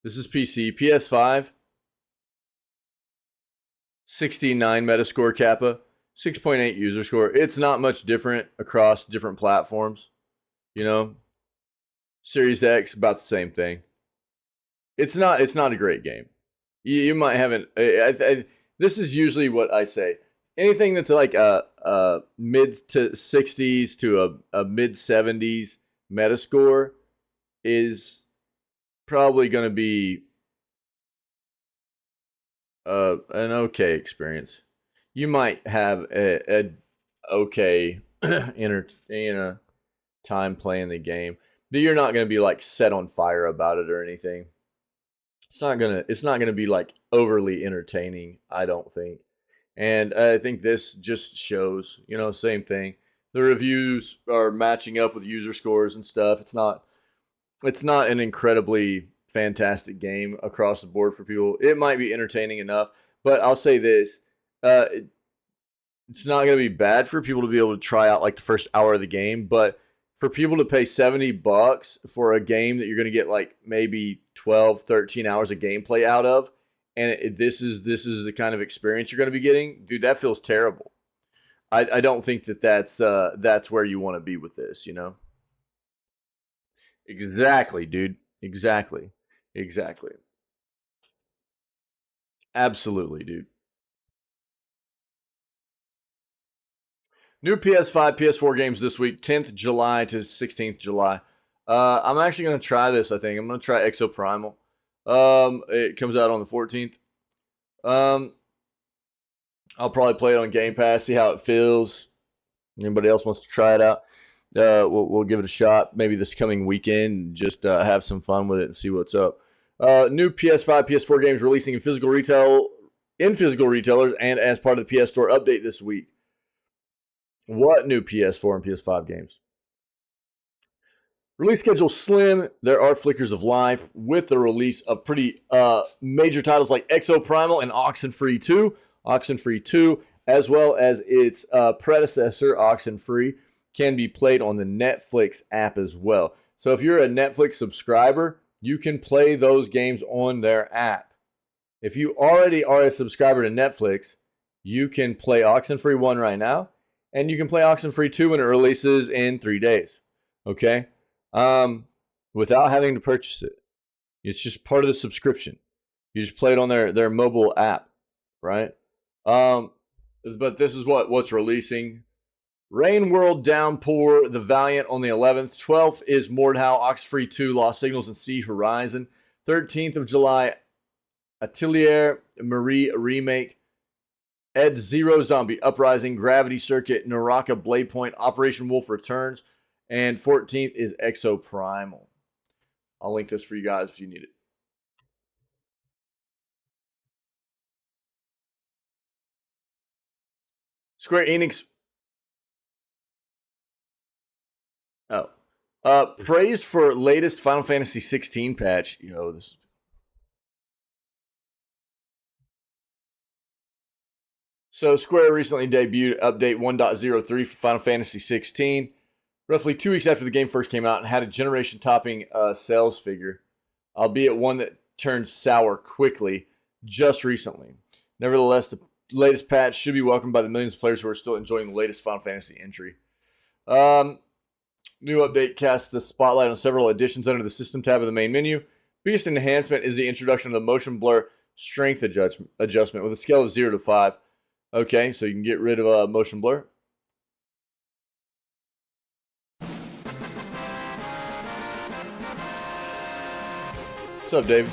This is PC. PS5, 69 Metascore Kappa, 6.8 user score. It's not much different across different platforms. Series X, about the same thing. It's not a great game. You might haven't. This is usually what I say. Anything that's like a mid to 60s to a mid 70s Metascore is probably going to be an okay experience. You might have a okay time playing the game, but you're not going to be like set on fire about it or anything. It's not gonna be like overly entertaining, I don't think. And I think this just shows, same thing. The reviews are matching up with user scores and stuff. It's not an incredibly fantastic game across the board for people. It might be entertaining enough, but I'll say this. it's not going to be bad for people to be able to try out like the first hour of the game, but for people to pay $70 for a game that you're going to get like maybe 12, 13 hours of gameplay out of, and this is the kind of experience you're going to be getting, dude, that feels terrible. I don't think that's where you want to be with this, you know? Exactly, dude. Exactly. Absolutely, dude. New PS5, PS4 games this week, 10th July to 16th July. I'm actually going to try this, I think. I'm going to try Exoprimal. It comes out on the 14th. I'll probably play it on Game Pass, see how it feels. Anybody else wants to try it out? We'll give it a shot maybe this coming weekend. Just have some fun with it and see what's up. New PS5, PS4 games releasing in physical retailers and as part of the PS Store update this week. What new PS4 and PS5 games? Release schedule slim. There are flickers of life with the release of pretty major titles like Exoprimal and Oxenfree 2. Oxenfree 2, as well as its predecessor, Oxenfree, can be played on the Netflix app as well. So if you're a Netflix subscriber, you can play those games on their app. If you already are a subscriber to Netflix, you can play Oxenfree 1 right now, and you can play Oxenfree 2 when it releases in 3 days. Okay? Without having to purchase it. It's just part of the subscription. You just play it on their mobile app, right? But this is what's releasing. Rain World Downpour, The Valiant on the 11th. 12th is Mordhau, Oxenfree 2, Lost Signals, and Sea Horizon. 13th of July, Atelier Marie Remake. Ed Zero Zombie Uprising, Gravity Circuit, Naraka Blade Point, Operation Wolf Returns. And 14th is Exoprimal. I'll link this for you guys if you need it. Square Enix. Praised for latest Final Fantasy 16 patch. So Square recently debuted update 1.03 for Final Fantasy 16. Roughly 2 weeks after the game first came out and had a generation-topping sales figure, albeit one that turned sour quickly just recently. Nevertheless, the latest patch should be welcomed by the millions of players who are still enjoying the latest Final Fantasy entry. New update casts the spotlight on several additions under the System tab of the main menu. Biggest enhancement is the introduction of the motion blur strength adjustment with a scale of 0 to 5. Okay, so you can get rid of motion blur. What's up, Dave?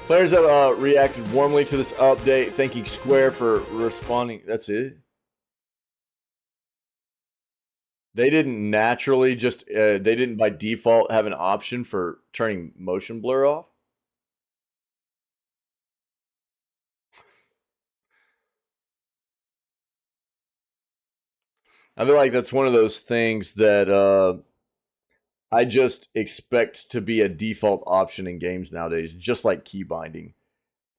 Players have reacted warmly to this update, thanking Square for responding. That's it? They didn't naturally they didn't by default have an option for turning motion blur off? I feel like that's one of those things that I just expect to be a default option in games nowadays, just like key binding.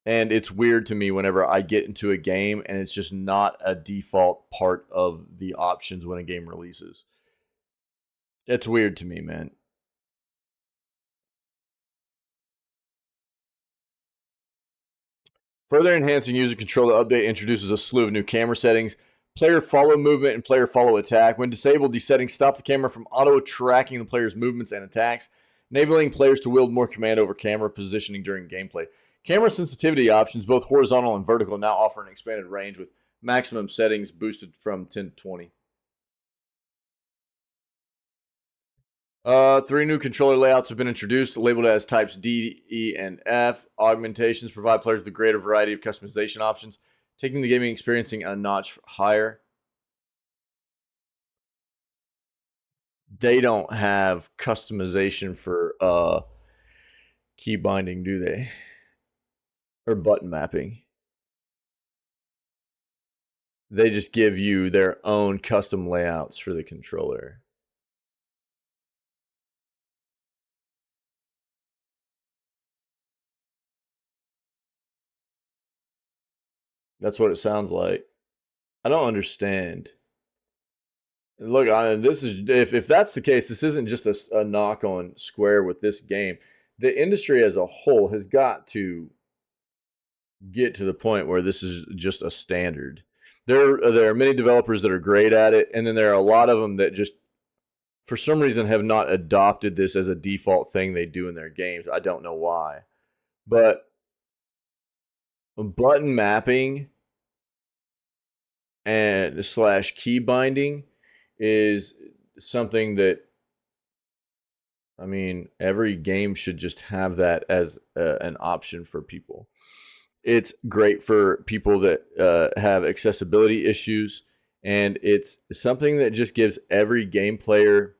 And it's weird to me whenever I get into a game and it's just not a default part of the options when a game releases. It's weird to me, man. Further enhancing user control, the update introduces a slew of new camera settings. Player follow movement and player follow attack. When disabled, these settings stop the camera from auto-tracking the player's movements and attacks, enabling players to wield more command over camera positioning during gameplay. Camera sensitivity options, both horizontal and vertical, now offer an expanded range with maximum settings boosted from 10 to 20. 3 new controller layouts have been introduced, labeled as types D, E, and F. Augmentations provide players with a greater variety of customization options, taking the gaming experience a notch higher. They don't have customization for key binding, do they? Or button mapping. They just give you their own custom layouts for the controller. That's what it sounds like. I don't understand. Look, this is if that's the case, this isn't just a knock on Square with this game. The industry as a whole has got to get to the point where this is just a standard. There are many developers that are great at it, and then there are a lot of them that just, for some reason, have not adopted this as a default thing they do in their games. I don't know why, but button mapping and slash key binding is something that, I mean, every game should just have that as an option for people. It's great for people that have accessibility issues, and it's something that just gives every game player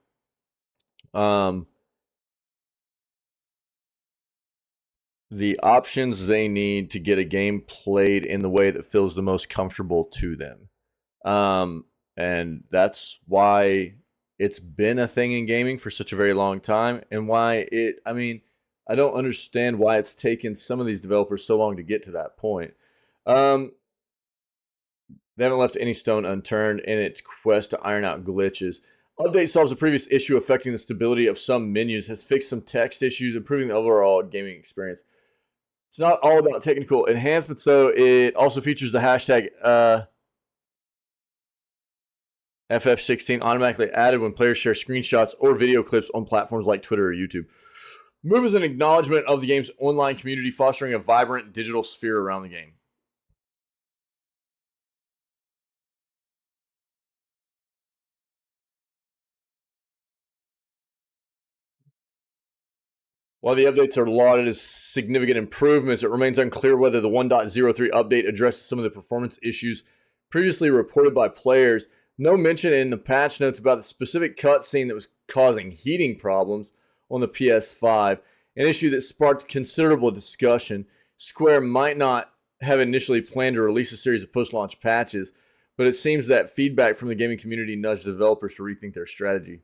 the options they need to get a game played in the way that feels the most comfortable to them. And that's why it's been a thing in gaming for such a very long time, and why I don't understand why it's taken some of these developers so long to get to that point. They haven't left any stone unturned in its quest to iron out glitches. Update solves a previous issue affecting the stability of some menus, has fixed some text issues, improving the overall gaming experience. It's not all about technical enhancements, though. It also features the hashtag FF16 automatically added when players share screenshots or video clips on platforms like Twitter or YouTube. Move is an acknowledgement of the game's online community, fostering a vibrant digital sphere around the game. While the updates are lauded as significant improvements, it remains unclear whether the 1.03 update addresses some of the performance issues previously reported by players. No mention in the patch notes about the specific cutscene that was causing heating problems on the PS5, an issue that sparked considerable discussion. Square might not have initially planned to release a series of post-launch patches, but it seems that feedback from the gaming community nudged developers to rethink their strategy.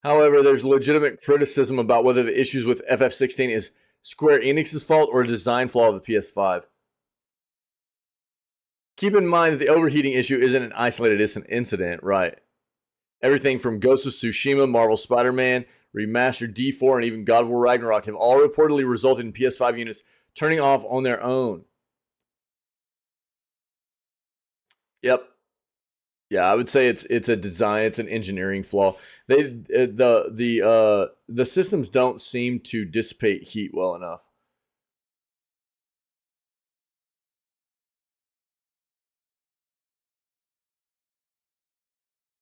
However, there's legitimate criticism about whether the issues with FF16 is Square Enix's fault or a design flaw of the PS5. Keep in mind that the overheating issue isn't an isolated incident, right? Everything from Ghost of Tsushima, Marvel Spider-Man, Remastered D4, and even God of War Ragnarok have all reportedly resulted in PS5 units turning off on their own. Yep. Yeah, I would say it's a design, it's an engineering flaw. The systems don't seem to dissipate heat well enough.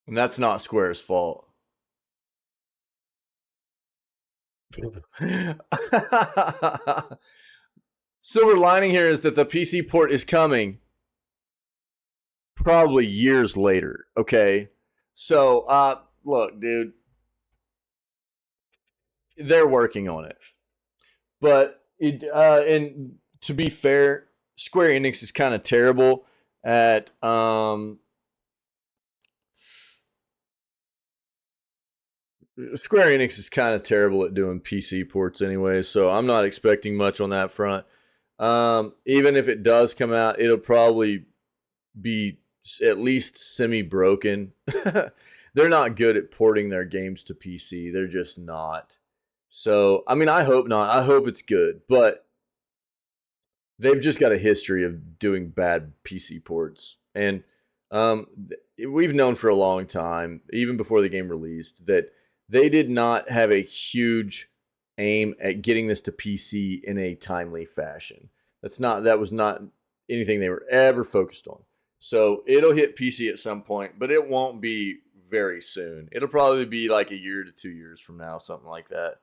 And that's not Square's fault. Silver lining here is that the PC port is coming probably years later, okay? So, look, dude, they're working on it. But, and to be fair, Square Enix is kind of terrible at, Square Enix is kind of terrible at doing PC ports anyway, so I'm not expecting much on that front. Even if it does come out, it'll probably be at least semi-broken. They're not good at porting their games to PC. They're just not. So, I mean, I hope not. I hope it's good, but they've just got a history of doing bad PC ports. And we've known for a long time, even before the game released, that they did not have a huge aim at getting this to PC in a timely fashion. That was not anything they were ever focused on. So it'll hit PC at some point, but it won't be very soon. It'll probably be like a year to 2 years from now, something like that.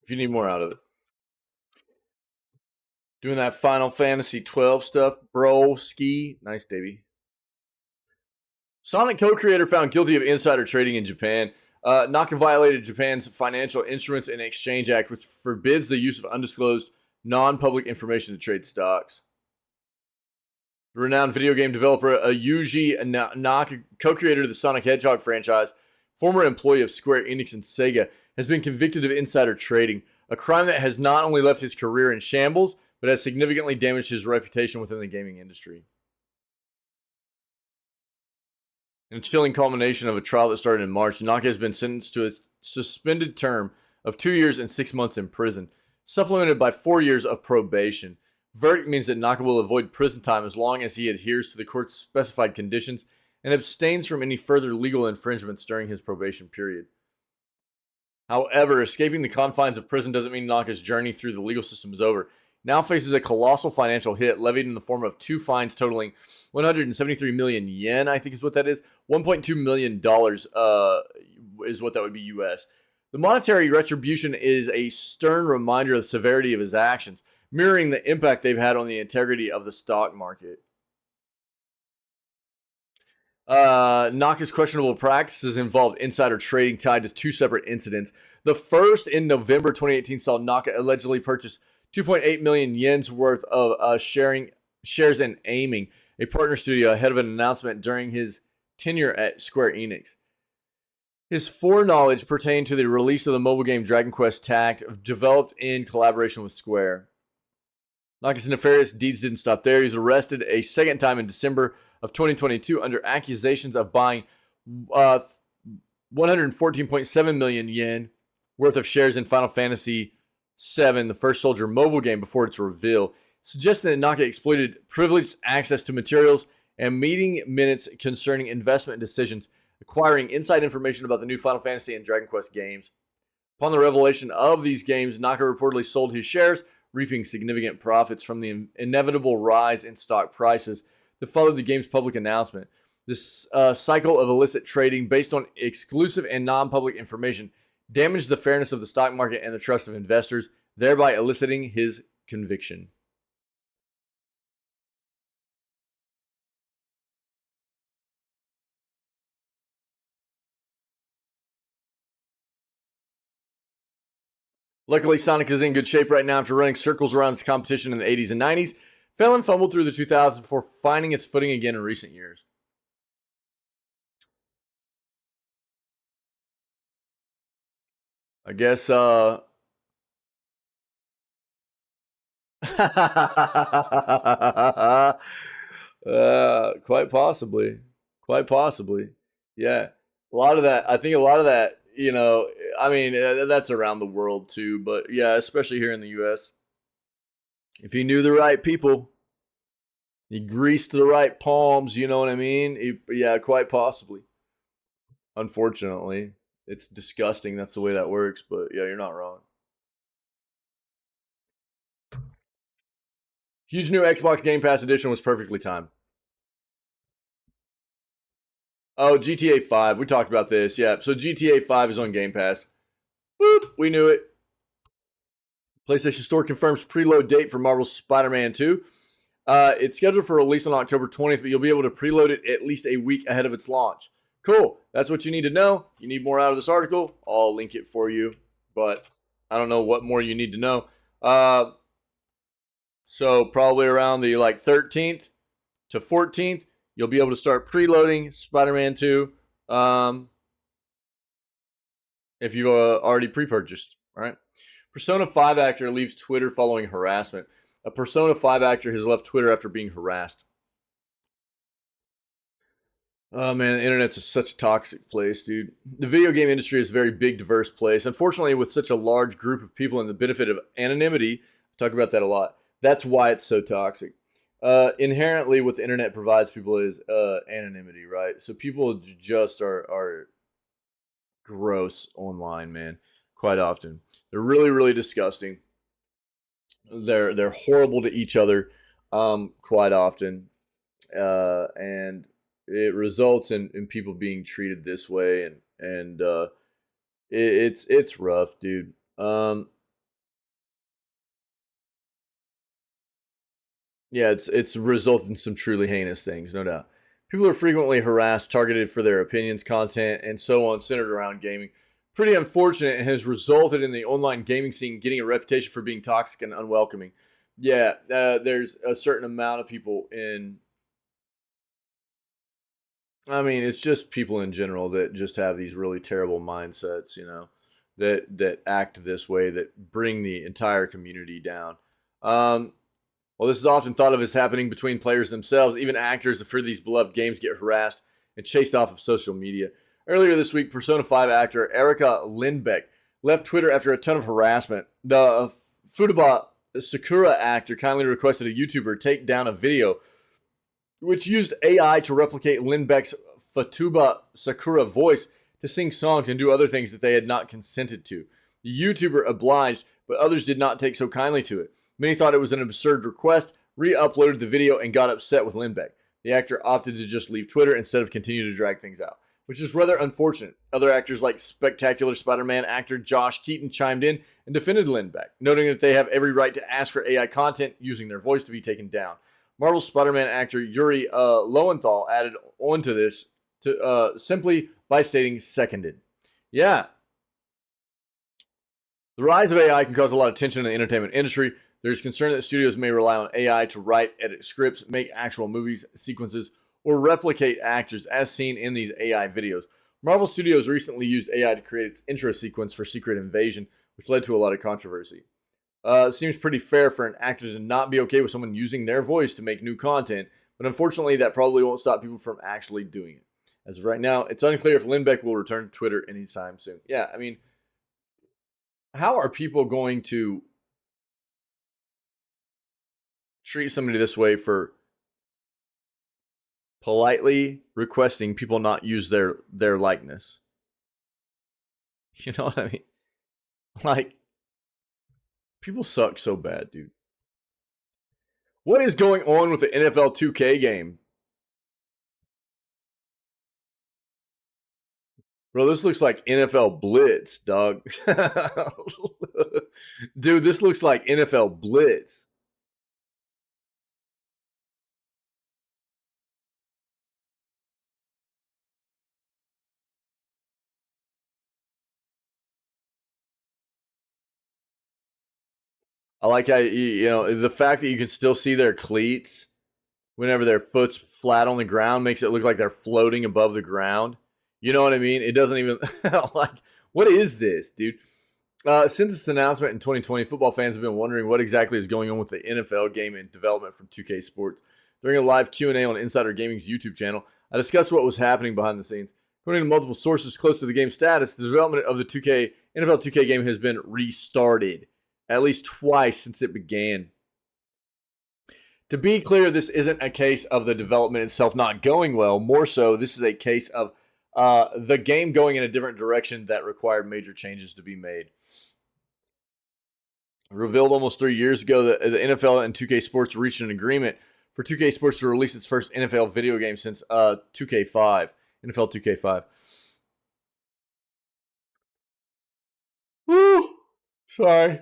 If you need more out of it. Doing that Final Fantasy 12 stuff, bro, ski. Nice, Davey. Sonic co-creator found guilty of insider trading in Japan. Naka violated Japan's Financial Instruments and Exchange Act, which forbids the use of undisclosed, non-public information to trade stocks. Renowned video game developer Yuji Naka, co-creator of the Sonic Hedgehog franchise, former employee of Square Enix and Sega, has been convicted of insider trading, a crime that has not only left his career in shambles, but has significantly damaged his reputation within the gaming industry. In a chilling culmination of a trial that started in March, Naka has been sentenced to a suspended term of 2 years and 6 months in prison, supplemented by 4 years of probation. Verdict means that Naka will avoid prison time as long as he adheres to the court's specified conditions and abstains from any further legal infringements during his probation period. However, escaping the confines of prison doesn't mean Naka's journey through the legal system is over. He now faces a colossal financial hit levied in the form of 2 fines totaling 173 million yen, I think is what that is. $1.2 million is what that would be US. The monetary retribution is a stern reminder of the severity of his actions, mirroring the impact they've had on the integrity of the stock market. Naka's questionable practices involved insider trading tied to 2 separate incidents. The first in November 2018 saw Naka allegedly purchase 2.8 million yen's worth of shares in Aiming, a partner studio, ahead of an announcement during his tenure at Square Enix. His foreknowledge pertained to the release of the mobile game Dragon Quest Tact, developed in collaboration with Square. Naka's nefarious deeds didn't stop there. He was arrested a second time in December of 2022 under accusations of buying 114.7 million yen worth of shares in Final Fantasy VII, the First Soldier mobile game, before its reveal, suggesting that Naka exploited privileged access to materials and meeting minutes concerning investment decisions, acquiring inside information about the new Final Fantasy and Dragon Quest games. Upon the revelation of these games, Naka reportedly sold his shares, reaping significant profits from the inevitable rise in stock prices that followed the game's public announcement. This cycle of illicit trading based on exclusive and non-public information damaged the fairness of the stock market and the trust of investors, thereby eliciting his conviction. Luckily, Sonic is in good shape right now after running circles around its competition in the 80s and 90s. Fell and fumbled through the 2000s before finding its footing again in recent years. I guess, quite possibly. Quite possibly. Yeah. A lot of that, I think a lot of that, you know, I mean, that's around the world too, but yeah, especially here in the US. If he knew the right people, he greased the right palms, you know what I mean? Yeah, quite possibly. Unfortunately, it's disgusting. That's the way that works, but yeah, you're not wrong. Huge new Xbox Game Pass edition was perfectly timed. Oh, GTA 5. We talked about this. Yeah, so GTA 5 is on Game Pass. Boop, we knew it. PlayStation Store confirms preload date for Marvel's Spider-Man 2. It's scheduled for release on October 20th, but you'll be able to preload it at least a week ahead of its launch. Cool. That's what you need to know. You need more out of this article, I'll link it for you, but I don't know what more you need to know. So probably around the 13th to 14th, you'll be able to start preloading Spider-Man 2 if you've already pre-purchased. All right. Persona 5 actor leaves Twitter following harassment. A Persona 5 actor has left Twitter after being harassed. Oh man, the internet's such a toxic place, dude. The video game industry is a very big, diverse place. Unfortunately, with such a large group of people and the benefit of anonymity, I talk about that a lot. That's why it's so toxic. Inherently, what the internet provides people is anonymity, right? So people just are gross online, man. Quite often, they're really, really disgusting. They're horrible to each other, quite often, and it results in people being treated this way, and it's rough, dude. Yeah, it's resulted in some truly heinous things, no doubt. People are frequently harassed, targeted for their opinions, content, and so on, centered around gaming. Pretty unfortunate, and has resulted in the online gaming scene getting a reputation for being toxic and unwelcoming. Yeah, there's a certain amount of people in I mean, it's just people in general that just have these really terrible mindsets, you know, that act this way, that bring the entire community down. Well, this is often thought of as happening between players themselves. Even actors for these beloved games get harassed and chased off of social media. Earlier this week, Persona 5 actor Erika Lindbeck left Twitter after a ton of harassment. The Futaba Sakura actor kindly requested a YouTuber take down a video which used AI to replicate Lindbeck's Futaba Sakura voice to sing songs and do other things that they had not consented to. The YouTuber obliged, but others did not take so kindly to it. Many thought it was an absurd request, re-uploaded the video, and got upset with Lindbeck. The actor opted to just leave Twitter instead of continue to drag things out, which is rather unfortunate. Other actors like Spectacular Spider-Man actor Josh Keaton chimed in and defended Lindbeck, noting that they have every right to ask for AI content using their voice to be taken down. Marvel Spider-Man actor Yuri Lowenthal added on to this simply by stating seconded. Yeah. The rise of AI can cause a lot of tension in the entertainment industry. There's concern that studios may rely on AI to write, edit scripts, make actual movies, sequences, or replicate actors as seen in these AI videos. Marvel Studios recently used AI to create its intro sequence for Secret Invasion, which led to a lot of controversy. It seems pretty fair for an actor to not be okay with someone using their voice to make new content, but unfortunately that probably won't stop people from actually doing it. As of right now, it's unclear if Lindbeck will return to Twitter anytime soon. Yeah, I mean, how are people going to treat somebody this way for politely requesting people not use their likeness? You know what I mean? Like, people suck so bad, dude. What is going on with the NFL 2K game? Bro, this looks like NFL Blitz, dog. Dude, this looks like NFL Blitz. I like how, you know, the fact that you can still see their cleats whenever their foot's flat on the ground makes it look like they're floating above the ground. You know what I mean? It doesn't even, like, what is this, dude? Since its announcement in 2020, football fans have been wondering what exactly is going on with the NFL game in development from 2K Sports. During a live Q&A on Insider Gaming's YouTube channel, I discussed what was happening behind the scenes. According to multiple sources close to the game's status, the development of the NFL 2K game has been restarted at least twice since it began. To be clear, this isn't a case of the development itself not going well. More so, this is a case of the game going in a different direction that required major changes to be made. Revealed almost 3 years ago that the NFL and 2K Sports reached an agreement for 2K Sports to release its first NFL video game since 2K5, NFL 2K5. Woo! Sorry.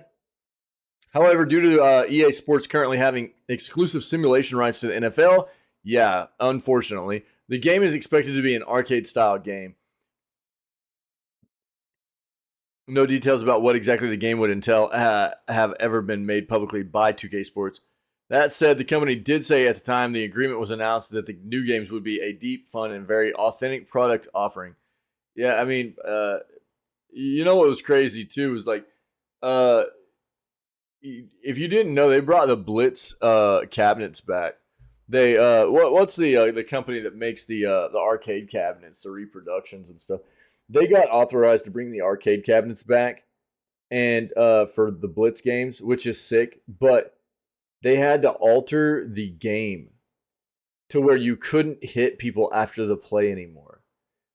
However, due to EA Sports currently having exclusive simulation rights to the NFL, yeah, unfortunately, the game is expected to be an arcade-style game. No details about what exactly the game would entail have ever been made publicly by 2K Sports. That said, the company did say at the time the agreement was announced that the new games would be a deep, fun, and very authentic product offering. Yeah, I mean, you know what was crazy too was like, if you didn't know, they brought the Blitz cabinets back. They what's the company that makes the arcade cabinets, the reproductions and stuff? They got authorized to bring the arcade cabinets back, and for the Blitz games, which is sick. But they had to alter the game to where you couldn't hit people after the play anymore,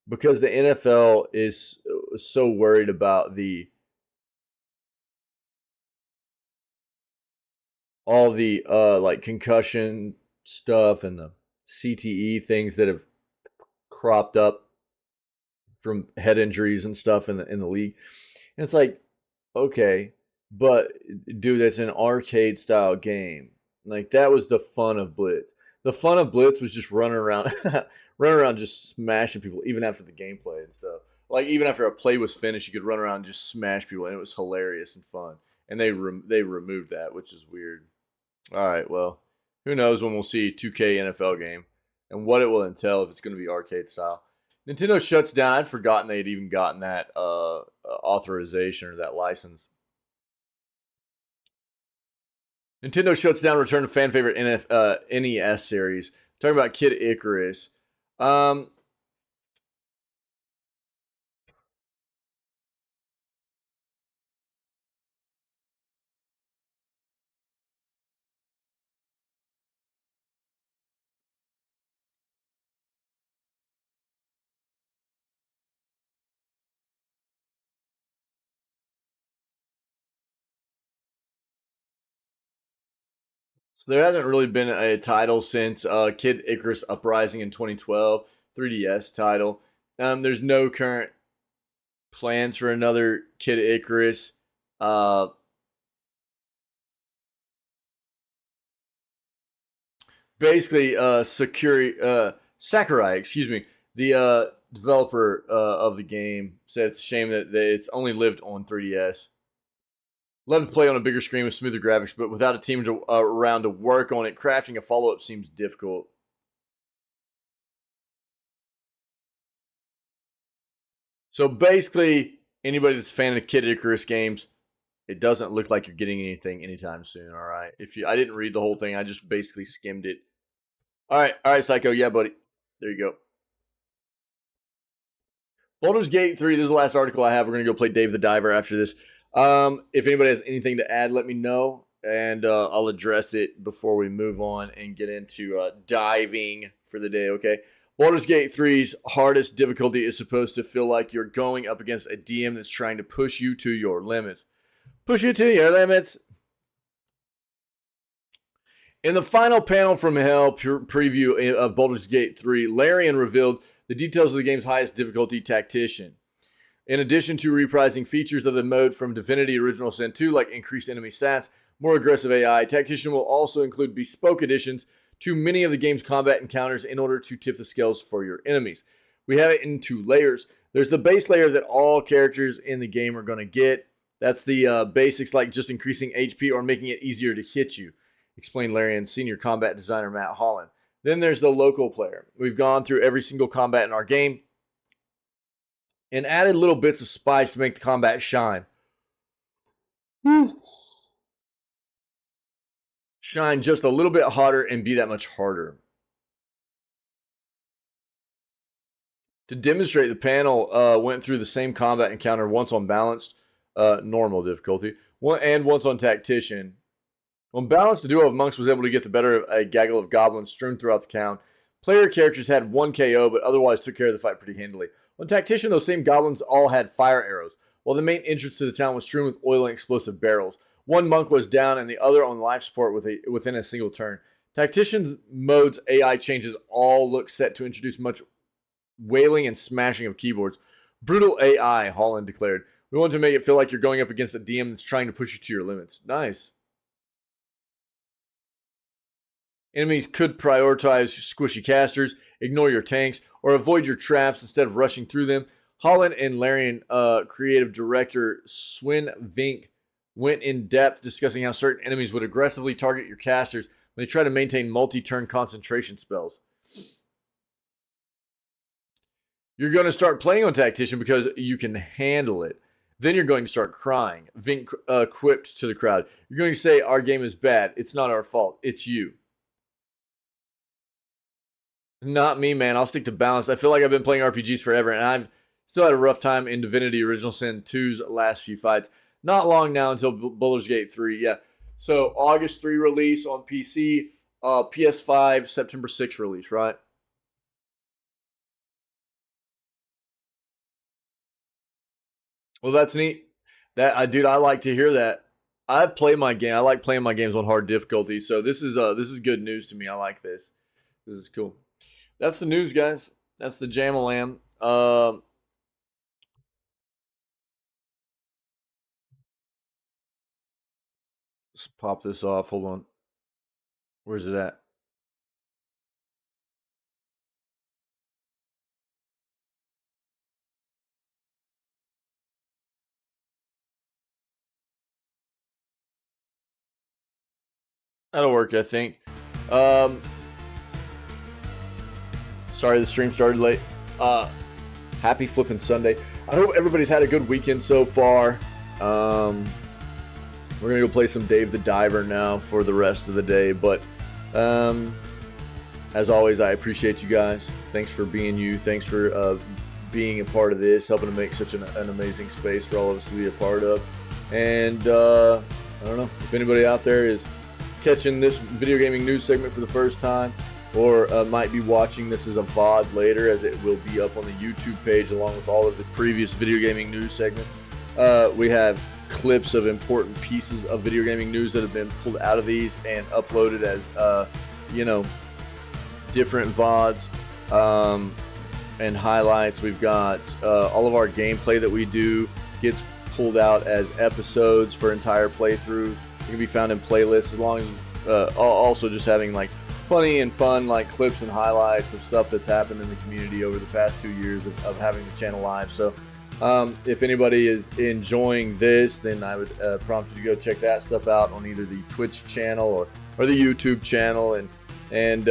because the NFL is so worried about all the like concussion stuff and the CTE things that have cropped up from head injuries and stuff in the league. And it's like, okay, but dude, it's an arcade style game. Like, that was the fun of Blitz. The fun of Blitz was just running around running around just smashing people even after the gameplay and stuff. Like, even after a play was finished, you could run around and just smash people, and it was hilarious and fun. And they removed that, which is weird. All right, well, who knows when we'll see 2K NFL game. and what it will entail if it's going to be arcade style. Nintendo shuts down. I'd forgotten they'd even gotten that authorization or that license. Nintendo shuts down return of fan favorite NES series. Talking about Kid Icarus. So there hasn't really been a title since Kid Icarus Uprising in 2012, 3DS title. There's no current plans for another Kid Icarus. Basically, Sakurai, excuse me, the developer of the game, said it's a shame that it's only lived on 3DS. Love to play on a bigger screen with smoother graphics, but without a team around to work on it, crafting a follow-up seems difficult. So basically, anybody that's a fan of Kid Icarus games, it doesn't look like you're getting anything anytime soon, all right? I didn't read the whole thing, I just basically skimmed it. All right, Psycho, yeah, buddy. There you go. Baldur's Gate 3, this is the last article I have. We're going to go play Dave the Diver after this. If anybody has anything to add, let me know, and I'll address it before we move on and get into diving for the day, okay? Baldur's Gate 3's hardest difficulty is supposed to feel like you're going up against a DM that's trying to push you to your limits. Push you to your limits. In the final panel from Hell preview of Baldur's Gate 3, Larian revealed the details of the game's highest difficulty, Tactician. In addition to reprising features of the mode from Divinity Original Sin 2, like increased enemy stats, more aggressive AI, Tactician will also include bespoke additions to many of the game's combat encounters in order to tip the scales for your enemies. We have it in 2 layers. There's the base layer that all characters in the game are going to get. That's the basics, like just increasing HP or making it easier to hit you, explained Larian's senior combat designer Matt Holland. Then there's the local player. We've gone through every single combat in our game and added little bits of spice to make the combat shine. Shine just a little bit hotter and be that much harder. To demonstrate, the panel went through the same combat encounter once on balanced, normal difficulty, and once on Tactician. On balance, the duo of monks was able to get the better of a gaggle of goblins strewn throughout the town. Player characters had 1 KO, but otherwise took care of the fight pretty handily. On Tactician, those same goblins all had fire arrows, while the main entrance to the town was strewn with oil and explosive barrels. One monk was down and the other on life support within a single turn. Tactician's mode's AI changes all look set to introduce much wailing and smashing of keyboards. Brutal AI, Holland declared. We want to make it feel like you're going up against a DM that's trying to push you to your limits. Nice. Enemies could prioritize squishy casters, ignore your tanks, or avoid your traps instead of rushing through them. Holland and Larian creative director Swin Vink went in depth discussing how certain enemies would aggressively target your casters when they try to maintain multi-turn concentration spells. You're going to start playing on Tactician because you can handle it. Then you're going to start crying. Vink quipped to the crowd. You're going to say, our game is bad. It's not our fault. It's you. Not me, man. I'll stick to balance. I feel like I've been playing RPGs forever, and I've still had a rough time in Divinity Original Sin 2's last few fights. Not long now until Baldur's Gate 3, yeah. So, August 3 release on PC, PS5, September 6 release, right? Well, that's neat. Dude, I like to hear that. I play my game. I like playing my games on hard difficulty, so this is good news to me. I like this. This is cool. That's the news, guys. That's the Jam-a-lam. Let's pop this off. Hold on. Where's it at? That'll work, I think. Sorry the stream started late. Happy flipping Sunday. I hope everybody's had a good weekend so far. We're gonna go play some Dave the Diver now for the rest of the day, but as always, I appreciate you guys. Thanks for being you. Thanks for being a part of this, helping to make such an amazing space for all of us to be a part of. And I don't know if anybody out there is catching this video gaming news segment for the first time, or might be watching this as a VOD later, as it will be up on the YouTube page along with all of the previous video gaming news segments. We have clips of important pieces of video gaming news that have been pulled out of these and uploaded as different VODs and highlights. We've got all of our gameplay that we do gets pulled out as episodes for entire playthroughs. It can be found in playlists, as long as also just having like funny and fun like clips and highlights of stuff that's happened in the community over the past 2 years of having the channel live. So if anybody is enjoying this, then I would prompt you to go check that stuff out on either the Twitch channel or the YouTube channel. And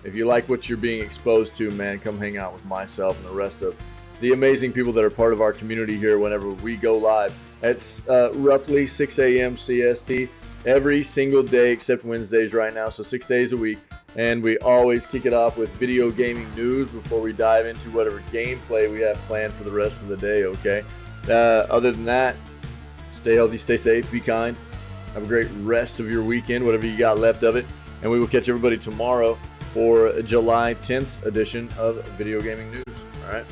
if you like what you're being exposed to, man, come hang out with myself and the rest of the amazing people that are part of our community here whenever we go live. It's roughly 6 a.m. CST every single day except Wednesdays right now, so 6 days a week. And we always kick it off with video gaming news before we dive into whatever gameplay we have planned for the rest of the day, okay? Other than that, stay healthy, stay safe, be kind. Have a great rest of your weekend, whatever you got left of it. And we will catch everybody tomorrow for July 10th edition of Video Gaming News. All right?